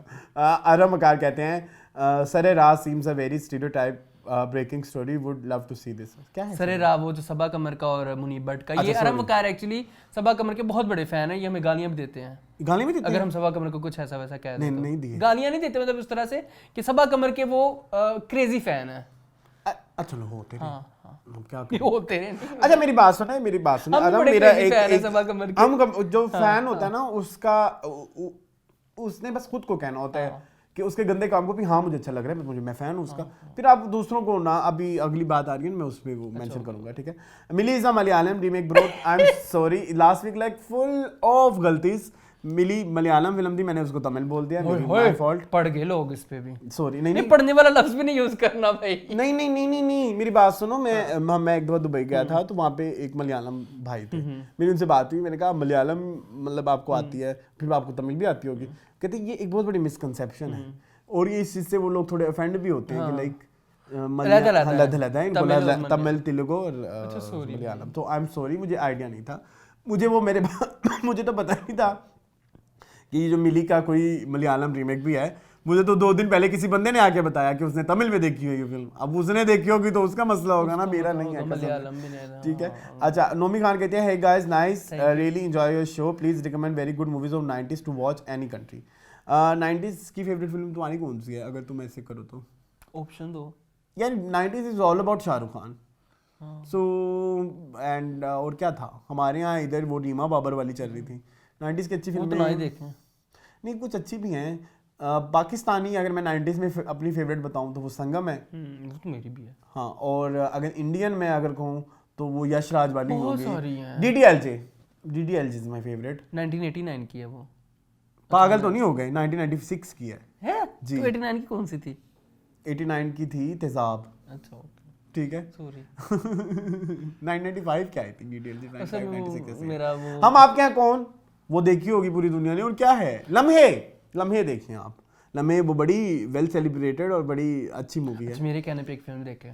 अरम मकार कहते हैं सरे Raj seems a very stereotype breaking story, would love to see this. क्या है सरे राव, वो जो सबा कमर का और मुनीब भट्ट का, ये अच्छा, अरम वकार एक्चुअली सबा कमर के बहुत बड़े फैन है, ये हमें गालियां भी देते हैं। गाली में देते अगर हैं? हम सबा कमर को कुछ ऐसा वैसा कह दें तो। नहीं दिए। गालियां नहीं देते, मतलब उस तरह से कि सबा कमर के वो क्रेजी फैन है। अच्छा लो होते हैं। हाँ हम क्या ये होते हैं। अच्छा मेरी बात सुना है, मेरी बात सुना। हम भी बड़े मेरा crazy fan हैं सबा कमर के। हम जो फैन होता है ना उसका उसने बस खुद को कहना होता है कि उसके गंदे काम को भी हाँ मुझे अच्छा लग रहा है, मुझे मैं फैन हूँ उसका। फिर आप दूसरों को ना, अभी अगली बात आ रही है मैं उस पर वो मेंशन करूंगा, ठीक है। Mili is a Malayalam remake bro, I am sorry last week like full of गलतीज। मिली मलयालम फिल्म थी, मैंने उसको तमिल बोल दिया, माय फॉल्ट। पढ़ गए लोग इस पे भी, सॉरी। नहीं पढ़ने वाला लफ्ज भी नहीं यूज करना भाई। नहीं मेरी बात सुनो। मैं एक दफा दुबई गया था तो वहाँ पे एक मलयालम भाई थे, मेरी उनसे बात हुई, मैंने कहा मलयालम मतलब आपको आती है, फिर आपको तमिल भी आती होगी। कहते ये एक बहुत बड़ी मिसकंसेप्शन है और ये इस चीज़ से वो लोग थोड़े ऑफेंड भी होते हैं कि लाइक लहदा है इनको, तमिल तेलुगु और मलयालम। तो आई एम सॉरी, मुझे आइडिया नहीं था, मुझे वो मेरे मुझे तो पता नहीं था कि ये जो मिली का कोई मलयालम रीमेक भी है। मुझे तो 2 दिन पहले किसी बंदे ने आके बताया कि उसने तमिल में देखी हुई ये फिल्म। अब उसने देखी होगी तो उसका मसला होगा ना, मेरा नहीं है मलयालम भी नहीं। ठीक है। अच्छा, नोमी खान कहते हैं hey guys nice, really enjoy your show, please recommend very good movies of 90s to watch any country. 90s की फेवरेट फिल्म तुम्हारी कौन सी है अगर तुम ऐसे करो तो? ऑप्शन दो यार 90s is all about Shahrukh Khan. So and और क्या था हमारे यहाँ इधर, वो रीमा बाबर वाली चल रही थी। 90s की अच्छी फिल्म तो नहीं देखें, नहीं कुछ अच्छी भी हैं। पाकिस्तानी अगर मैं 90s में अपनी फेवरेट बताऊं तो वो संगम है, वो तो मेरी भी है। हाँ, और अगर इंडियन में अगर कहूँ तो वो यश राज वाली बहुत होगी, सारी हैं। DDLJ is my favourite. 1989 की है वो। पागल तो नहीं हो गए, 1996 की है जी। तो 89 की कौन सी थी? 89 की थी तेजाब। अच्छा ठीक है, सॉरी। 995 क्या आई थी DDLJ? 96 मेरा वो हम आपके यहाँ कौन, वो देखी होगी पूरी दुनिया ने। और क्या है लम्हे देखिए आप, लम्हे वो बड़ी वेल सेलिब्रेटेड और बड़ी अच्छी मूवी है। मेरे कहने पे एक फिल्म देखे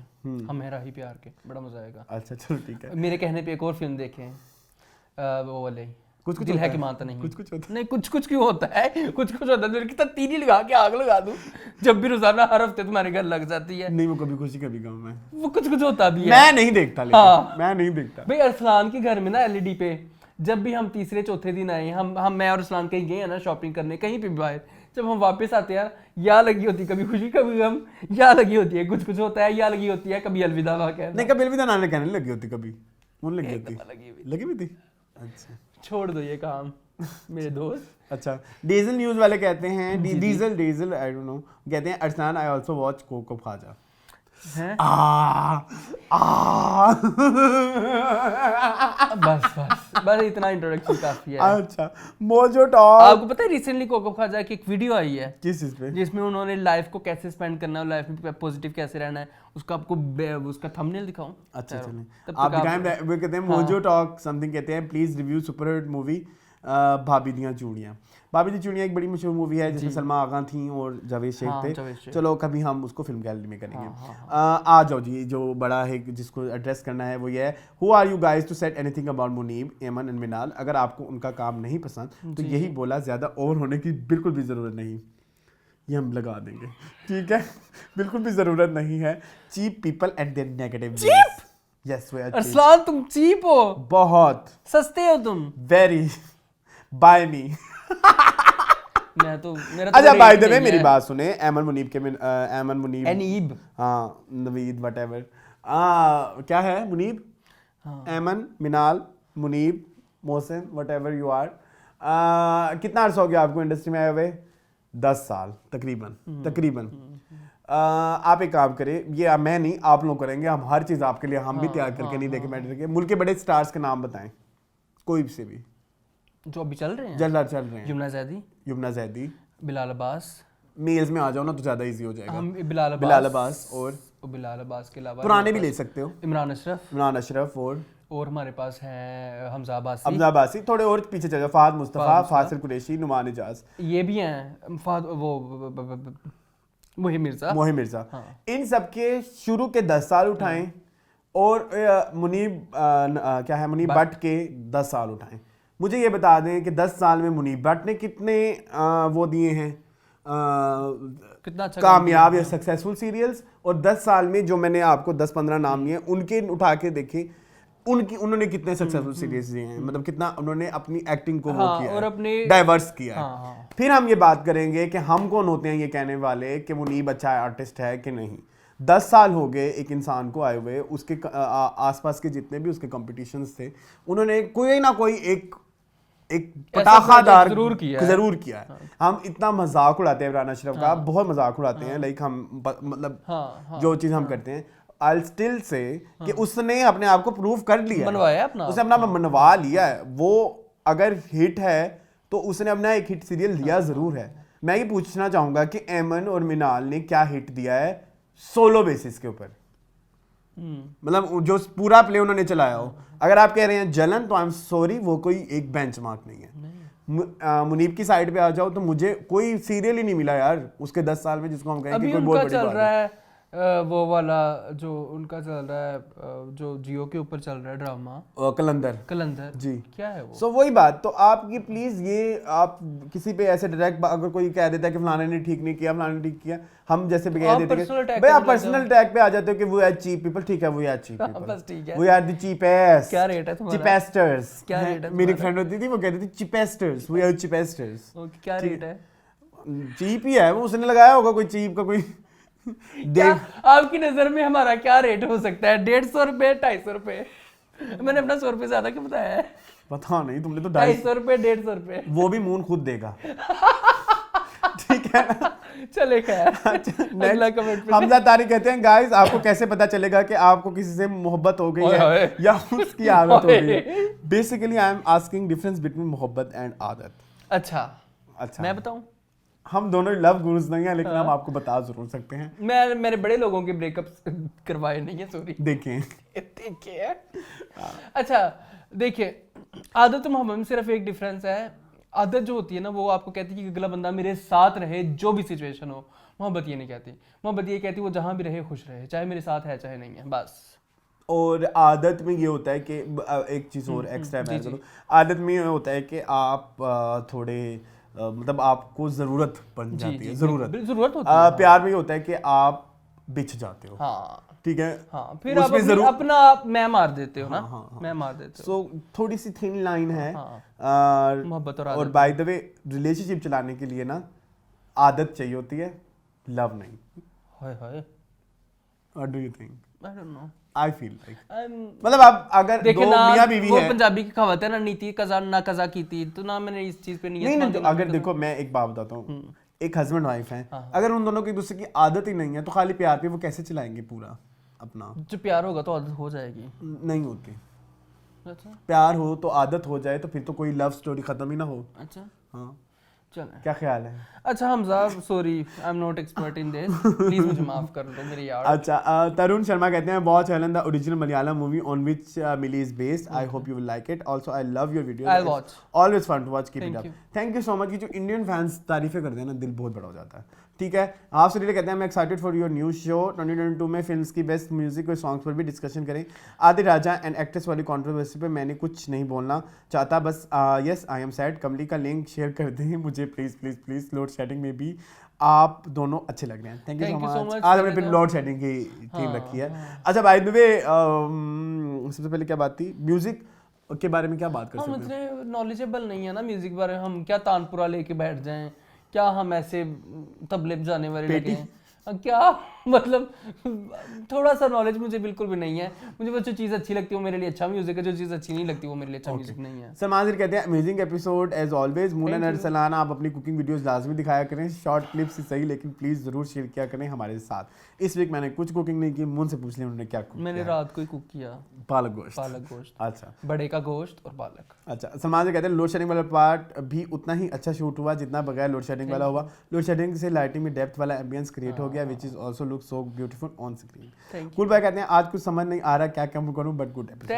हम हेरा ही प्यार के, बड़ा मजा आएगा। अच्छा चलो ठीक है। मेरे कहने पे एक और फिल्म देखे वो वाले कुछ दिल है कि मानता नहीं, कुछ होता है। नहीं कुछ क्यों होता है, कुछ होता है। कितना तीली लगा के आग लगा दूं जब भी रोजाना हर हफ्ते तुम्हारे घर लग जाती है। नहीं वो कभी खुशी कभी गम में वो कुछ होता भी है, मैं नहीं देखता लेकिन। हाँ। मैं नहीं देखता भाई। अरसलान के घर में ना LED पे जब भी हम तीसरे चौथे दिन आए, हम मैं और अरसलान कहीं गए हैं ना शॉपिंग करने, कहीं पे भी बाहर जब हम वापस आते हैं यहाँ लगी होती है कभी खुशी कभी गम, यहाँ लगी होती है कुछ कुछ होता है, यहाँ लगी होती है कभी अलविदा वहाँ कहना। नहीं कभी अलविदा ना कहने लगी होती, कभी वो लगी होती, लगी हुई थी। अच्छा छोड़ दो ये काम मेरे दोस्त। अच्छा डीजल न्यूज़ वाले कहते हैं डीजल आई डोंट नो, कहते हैं अरसलान आई आल्सो वॉच कोको खाजा। हैं? बस इतना इंट्रोडक्शन काफी है। अच्छा मोजो टॉक। आपको पता है रिसेंटली कोको खाजा की एक वीडियो आई है किस चीज पे? जिसमें उन्होंने लाइफ को कैसे स्पेंड करना है, लाइफ में पॉजिटिव कैसे रहना है, उसका आपको उसका थंबनेल दिखाऊं? अच्छा चलें तब आप तक दिखाएं। वो कहते हैं मोजो टॉक समथिंग, कहते हैं प्लीज रिव्यू सुपरहिट मूवी भाभी दियां चूड़ियां। भाभी दी चूड़ियां एक बड़ी मशहूर मूवी है जिसमें सलमा आगा थी और जावेद शेख थे। चलो कभी हम उसको फिल्म गैलरी में करेंगे। आ जाओ जी, जो बड़ा है जिसको एड्रेस करना है वो ये है, who are you guys to set anything about Muneeb, Aiman and मिनाल। अगर आपको उनका काम नहीं पसंद तो यही बोला, ज़्यादा ओवर होने की बिल्कुल भी ज़रूरत नहीं, ये हम लगा देंगे, ठीक है? बिल्कुल भी ज़रूरत नहीं है। Cheap people and their negative. Cheap? Yes we are. Arsalan तुम चीप हो, बहुत सस्ते हो तुम। Very by me. मैं तो मेरा तो अच्छा बाय द वे मेरी बात सुने, एमन मुनीब के एमन मुनीब एनीब, हाँ नवीद व्हाटएवर क्या है Muneeb, Aiman Minal Muneeb Mohsin whatever you are. कितना अर्सा हो गया आपको इंडस्ट्री में आए हुए? 10 साल तकरीबन। आप एक काम करें, ये मैं नहीं आप लोग करेंगे, हम हर चीज़ आपके लिए हम भी तैयार करके नहीं देखे मैटर के। मुल्क के बड़े स्टार्स के नाम बताएं, कोई से भी जो अभी चल रहे हैं। चल रहे हैं। युमना जैदी, बिलाल अब्बास। मेल्स में आ जाओ ना तो ज़्यादा इजी हो जाएगा। हम बिलाल अब्बास और बिलाल अब्बास के अलावा पुराने भी ले सकते हो, इमरान अशरफ और हमारे पास है हमजा अब्बासी। थोड़े और पीछे चले जाओ, फहद मुस्तफ़ा, फासिल कुरैशी, नुमान इजाज, ये भी हैं। मोहिम मिर्जा। हाँ। इन सब के शुरू के 10 साल उठाएं और मुनीब क्या है मुनीब भट्ट के 10 साल उठाएं। मुझे ये बता दें कि 10 साल में मुनीब भट्ट ने कितने वो दिए हैं कितना अच्छा कामयाब या सक्सेसफुल सीरियल्स, और 10 साल में जो मैंने आपको 10-15 नाम दिए उनके उठा के देखें उन्होंने कितने सक्सेसफुल सीरीज दिए हैं, मतलब कितना उन्होंने अपनी एक्टिंग को वो किया और अपने डाइवर्स किया है। फिर हम ये बात करेंगे कि हम कौन होते हैं ये कहने वाले कि मुनीब अच्छा आर्टिस्ट है कि नहीं। 10 साल हो गए एक इंसान को आए हुए, उसके आसपास के जितने भी उसके कॉम्पिटिशन्स थे उन्होंने कोई ना कोई एक पटाखादार जरूर किया है। हम इतना मजाक उड़ाते हैं इमरान अशरफ का, बहुत मजाक उड़ाते हैं, लाइक हम मतलब जो चीज़ हम करते हैं I'll still say कि उसने अपने आप को प्रूव कर लिया, मनवाया अपना, उसने अपना मनवा लिया है। वो अगर हिट है तो उसने अपना एक हिट सीरियल दिया जरूर है। मैं ये पूछना चाहूंगा कि एमन और मिनाल ने क्या हिट दिया है सोलो बेसिस के ऊपर, मतलब जो पूरा प्ले उन्होंने चलाया हो। अगर आप कह रहे हैं जलन तो आई एम सॉरी, वो कोई एक बेंचमार्क नहीं है। मुनीब की साइड पे आ जाओ तो मुझे कोई सीरियल ही नहीं मिला यार उसके 10 साल में जिसको हम कहें कि कोई बहुत बड़ी बात है। वो वाला जो उनका चल रहा है जो जियो के ऊपर चल रहा है ड्रामा कलंदर जी, क्या है वो? वही बात। तो आप ये प्लीज ये आप किसी पे ऐसे डायरेक्ट अगर कोई कह देता है कि फलाने ने ठीक नहीं किया, फलाने ने ठीक किया, हम जैसे भी कह देते हैं भाई आप पर्सनल टैग पे आ जाते हो कि वो आर चीप पीपल। ठीक है वो आर चीप पीपल, बस ठीक है, वो आर द चीपेस्ट। क्या रेट है तुम्हारा? चीपेस्टर्स। क्या रेट है? मेरी फ्रेंड होती थी वो कहती थी चीपेस्टर्स, वी आर चीपेस्टर्स। क्या रेट है? चीप ही है वो, उसने लगाया होगा कोई चीप का कोई। आपकी नजर में हमारा क्या रेट हो सकता है? 150 रुपए, 250 रुपए? मैंने अपना 100 रुपए ज्यादा क्यों बताया है? पता नहीं, तुमने तो 250 रुपए 150 रुपए वो भी मून खुद देगा। ठीक है ना, चले खैर। अगला कमेंट हमजा तारिक कहते हैं गाइस आपको कैसे पता चलेगा कि आपको किसी से मोहब्बत हो गई है या उसकी आदत हो गई है? Basically I am asking difference between मोहब्बत एंड आदत। अच्छा मैं बताऊं? हम दोनों लव गुरुज नहीं है लेकिन हम आपको बता जरूर सकते हैं। मैं मेरे बड़े लोगों के ब्रेकअप्स करवाए नहीं है, सॉरी। देखिए अच्छा देखिए, आदत और मोहब्बत में सिर्फ एक डिफरेंस है। आदत जो होती है ना वो आपको कहती है कि अगला बंदा मेरे साथ रहे जो भी सिचुएशन हो। मोहब्बत ये नहीं कहती, मोहब्बत ये कहती है वो जहां भी रहे खुश रहे, चाहे मेरे साथ है चाहे नहीं है, बस। और आदत में ये होता है कि एक चीज और एक्स्ट्रा ऐड करो, आदत में ये होता है कि आप थोड़े मतलब आपको जरूरत बन जाती है, जरूरत होती है। प्यार में ये होता है कि आप बिछ जाते हो, हाँ ठीक है, हाँ, फिर आप अपना मैं मार देते हो ना, मैं मार देते हो। सो थोड़ी सी थिन लाइन है मोहब्बत और बाय द वे रिलेशनशिप चलाने के लिए ना आदत चाहिए होती है, लव नहीं। हाय हाय, what do you think? I don't know, I feel like मतलब आप अगर देखिए दो ना, मियां बीवी वो है, पंजाबी की कहावत है ना, नीति कज़ा ना कज़ा की थी, तो ना मैंने इस चीज पे नियत नहीं बांधी, अगर देखो मैं एक बात बताता हूँ, एक हस्बैंड वाइफ है, अगर उन दोनों की एक दूसरे की आदत ही नहीं है तो खाली प्यार पे वो कैसे चलाएंगे पूरा अपना? जो प्यार होगा तो आदत हो जाएगी। नहीं होती, अच्छा प्यार हो तो आदत हो जाए तो फिर तो कोई लव स्टोरी खत्म ही ना हो। अच्छा, हाँ, चले। क्या ख्याल है? अच्छा Hamza, sorry I am not expert in this, please मुझे माफ कर दो मेरे यार। अच्छा, तरुण शर्मा कहते हैं watch Helen the original Malayalam movie on which Mili is based, I hope you will like it, also I love your videos, I'll watch. Always fun to watch, keep it Thank up, you. Thank you so much. जो Indian fans तारीफें करते हैं ना, दिल बहुत बड़ा हो जाता है। ठीक है, आपसे रिलेटेड कहते हैं मैं excited for your new show 2022 में फिल्म्स की बेस्ट म्यूजिक और सॉन्ग्स पर भी डिस्कशन करें। आदि राजा एंड एक्ट्रेस वाली कंट्रोवर्सी पे मैंने कुछ नहीं बोलना चाहता, बस यस आई एम सैड। कमली का लिंक शेयर कर दें मुझे please please please, load shedding में भी आप दोनों अच्छे लग रहे हैं, थैंक यू सो मच। आज हमने फिर लोड शेडिंग की थीम रखी है। अच्छा बाय द वे, सबसे पहले क्या बात थी, म्यूजिक के बारे में क्या बात कर हम सकते हैं? इतने नॉलेजेबल नहीं है ना म्यूजिक बारे में, हम क्या तानपुरा लेके बैठ जाएं, क्या हम ऐसे तबले बजाने वाले लगे हैं, क्या मतलब थोड़ा सा नॉलेज मुझे बिल्कुल भी नहीं है। मुझे बस जो चीज़ अच्छी लगती है वो मेरे लिए अच्छा म्यूजिक है, जो चीज़ अच्छी नहीं लगती वो मेरे लिए अच्छा म्यूजिक नहीं है। सलमान कहते हैं अमेजिंग एपिसोड एज ऑलवेज। मूनन अरसलान, आप अपनी कुकिंग वीडियोस लाजमी दिखाया करें, शॉर्ट क्लिप्स ही सही लेकिन प्लीज जरूर शेयर किया करें हमारे साथ। इस वीक मैंने कुछ कुकिंग नहीं की, मुन से पूछ लिया उन्होंने क्या कुक मैंने किया। रात को ही कुक किया, पालक गोश्त। पालक गोश्त, अच्छा, बड़े का गोश्त और पालक। अच्छा, सलमान कहते हैं लोड शेडिंग वाला पार्ट भी उतना ही अच्छा शूट हुआ जितना बगैर लोड शेडिंग वाला हुआ। लोड शेडिंग से लाइटिंग में डेप्थ वाला एम्बियंस क्रिएट हो गया, which is also look so beautiful on screen. Cool भाई कहते हैं आज कुछ समझ नहीं आ रहा क्या कम करूं, but good episode,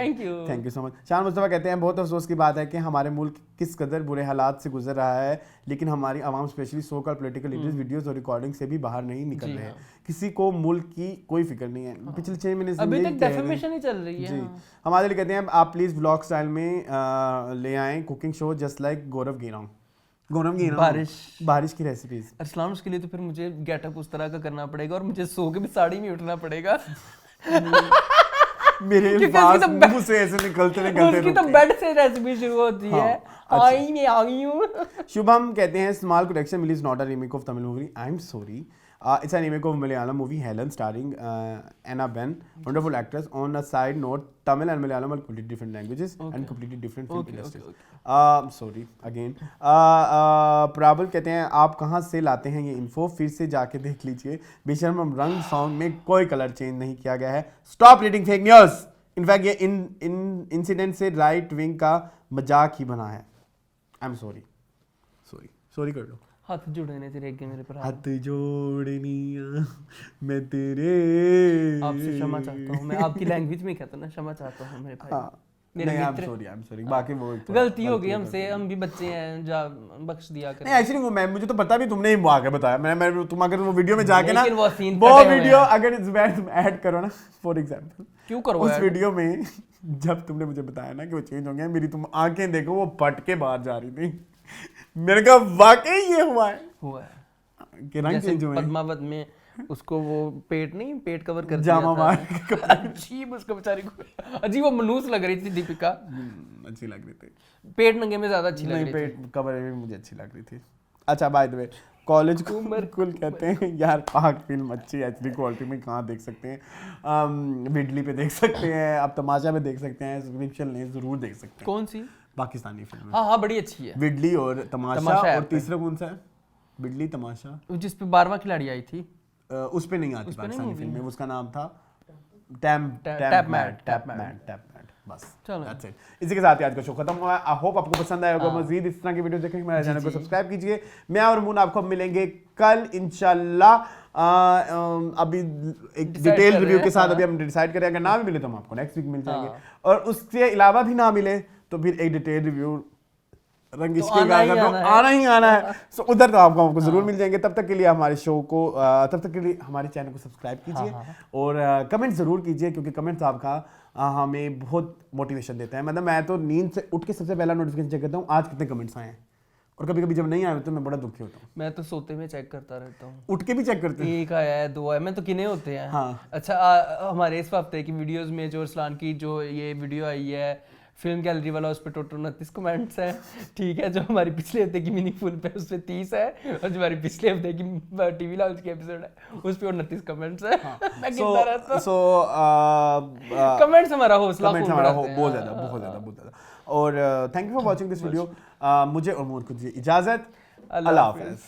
thank you so much. शान मुस्तफा कहते हैं बहुत अफसोस की बात है कि हमारे मुल्क किस कदर बुरे हालात से गुजर रहा है, लेकिन हमारी आवाम specially so called political leaders videos और रिकॉर्डिंग से भी बाहर नहीं निकल रहे हैं। किसी को मुल्क की कोई फिक्र नहीं है। पिछले 6 महीने से अभी तक डेफिमेशन ही चल रही है। जी, हमारे लिए कहते हैं आप प्लीज व्लॉग स्टाइल में ले आएं कुकिंग शो जस्ट लाइक गौरव गेराम। बारिश की रेसिपीज। अरसलान, उसके लिए तो फिर मुझे गेटअप उस तरह का करना पड़ेगा और मुझे सो के भी साड़ी में उठना पड़ेगा। मेरे पास मुंह से ऐसे निकलते उसकी तो बेड से रेसिपी शुरू होती है। आई मैं आ गई हूँ। शुभम कहते हैं small correction, Mili is not a remake of Tamil movie, I am sorry, it's a remake of Malayalam movie Helen starring Anna Ben, wonderful actress. On a side note, Tamil and Malayalam are completely different languages and completely different film industries. Sorry again. प्राबल कहते हैं आप कहाँ से लाते हैं ये info, फिर से जाके देख लीजिए। बेशर्म रंग सॉन्ग में कोई कलर चेंज नहीं किया गया है। Stop reading fake news. In fact ये इंसिडेंट से राइट विंग का मजाक ही बना है। आई एम सॉरी, सॉरी कर लो। हाथ जोड़ने तेरे आगे मेरे पर हाथ जोड़निया मैं तेरे आपसे क्षमा चाहता हूँ। मैं आपकी लैंग्वेज में कहता हूँ ना, क्षमा चाहता हूँ मेरे भाई। नहीं, I'm sorry, बाकी वो गलती हो गई हमसे, हम भी बच्चे हैं, जा बख्श दिया करें। नहीं एक्चुअली वो मैं मुझे तो पता भी, तुमने ही आके बताया। मैं तुम अगर वो वीडियो में जाके ना वो वीडियो अगर तुम ऐड करो ना, फॉर एग्जांपल क्यों करो उस वीडियो में जब तुमने मुझे बताया ना कि वो चेंज हो गया, मेरी तुम आंखें देखो वो पट के बाहर जा रही थी। मेरे का वाकई ये हुआ है कि रंग चेंज हुए। पद्मावत में उसको वो पेट कवर कर जामा मार अजीब, उसको बेचारी को अजीब वो मनूस लग रही थी दीपिका। अच्छी लग रही थी, पेट नंगे में ज्यादा अच्छी लग रही थी। पेट कवर में मुझे अच्छी लग रही थी। अच्छा बाय द वे, कॉलेज को कुल कहते हैं यार पाक फिल्म अच्छी एचडी क्वालिटी में कहाँ देख सकते हैं? विडली पे देख सकते हैं, आप तमाशा पे देख सकते हैं, सब्सक्रिप्शन लें जरूर देख सकते हैं। कौन सी? पाकिस्तानी फिल्म। हाँ बड़ी अच्छी है। विडली और तमाशा और तीसरा कौन सा है? विडली तमाशा, जिस पे 12वां खिलाड़ी आई थी। उस पे नहीं आती पाकिस्तानी फिल्म में, उसका नाम था टैप बस। चलो इसी के साथ आज का शो खत्म हुआ। आई होप आपको पसंद आया होगा। मजीद इस तरह की वीडियो देखने के मेरे चैनल को सब्सक्राइब कीजिए। मैं और मून आपको मिलेंगे कल इंशाल्लाह। अभी एक डिटेल रिव्यू के साथ अभी हम डिसाइड करें, अगर ना भी मिले तो हम आपको नेक्स्ट वीक मिल जाएंगे, और उसके अलावा भी ना मिले तो फिर एक डिटेल रिव्यू रंग इसके आना ही आना है। सो उधर तो आपको जरूर मिल जाएंगे। तब तक के लिए हमारे शो को तब तक के लिए हमारे चैनल को सब्सक्राइब कीजिए और कमेंट जरूर कीजिए, क्योंकि कमेंट्स आपका हमें बहुत मोटिवेशन देता है। मतलब मैं तो नींद से उठ के सबसे पहला नोटिफिकेशन चेक करता हूँ आज कितने कमेंट्स आए हैं, और कभी कभी जब नहीं आए तो मैं बड़ा दुखी होता हूँ। मैं तो सोते में चेक करता रहता हूँ। उठ के भी चेक करते हैं? 1 आया है, 2 आया, मैं तो किने होते हैं। हाँ। अच्छा हमारे इस हफ्ते की वीडियोस में जो अरसलान की जो ये वीडियो आई है फिल्म गैलरी वाला, उस पर टोटल 29 कमेंट्स हैं, ठीक है। जो हमारी पिछले हफ्ते की मिनी फुल पे उस पर 30 है, और जो हमारी पिछले हफ्ते की टीवी लाउंज की एपिसोड है उस पर 29 कमेंट्स है। मैं गिनता रहता हूं। कमेंट्स हमारा हौसला बहुत ज़्यादा। और thank you for watching this video. मुझे और मोहन को दीजिए इजाज़त। अल्लाह हाफ़िज़।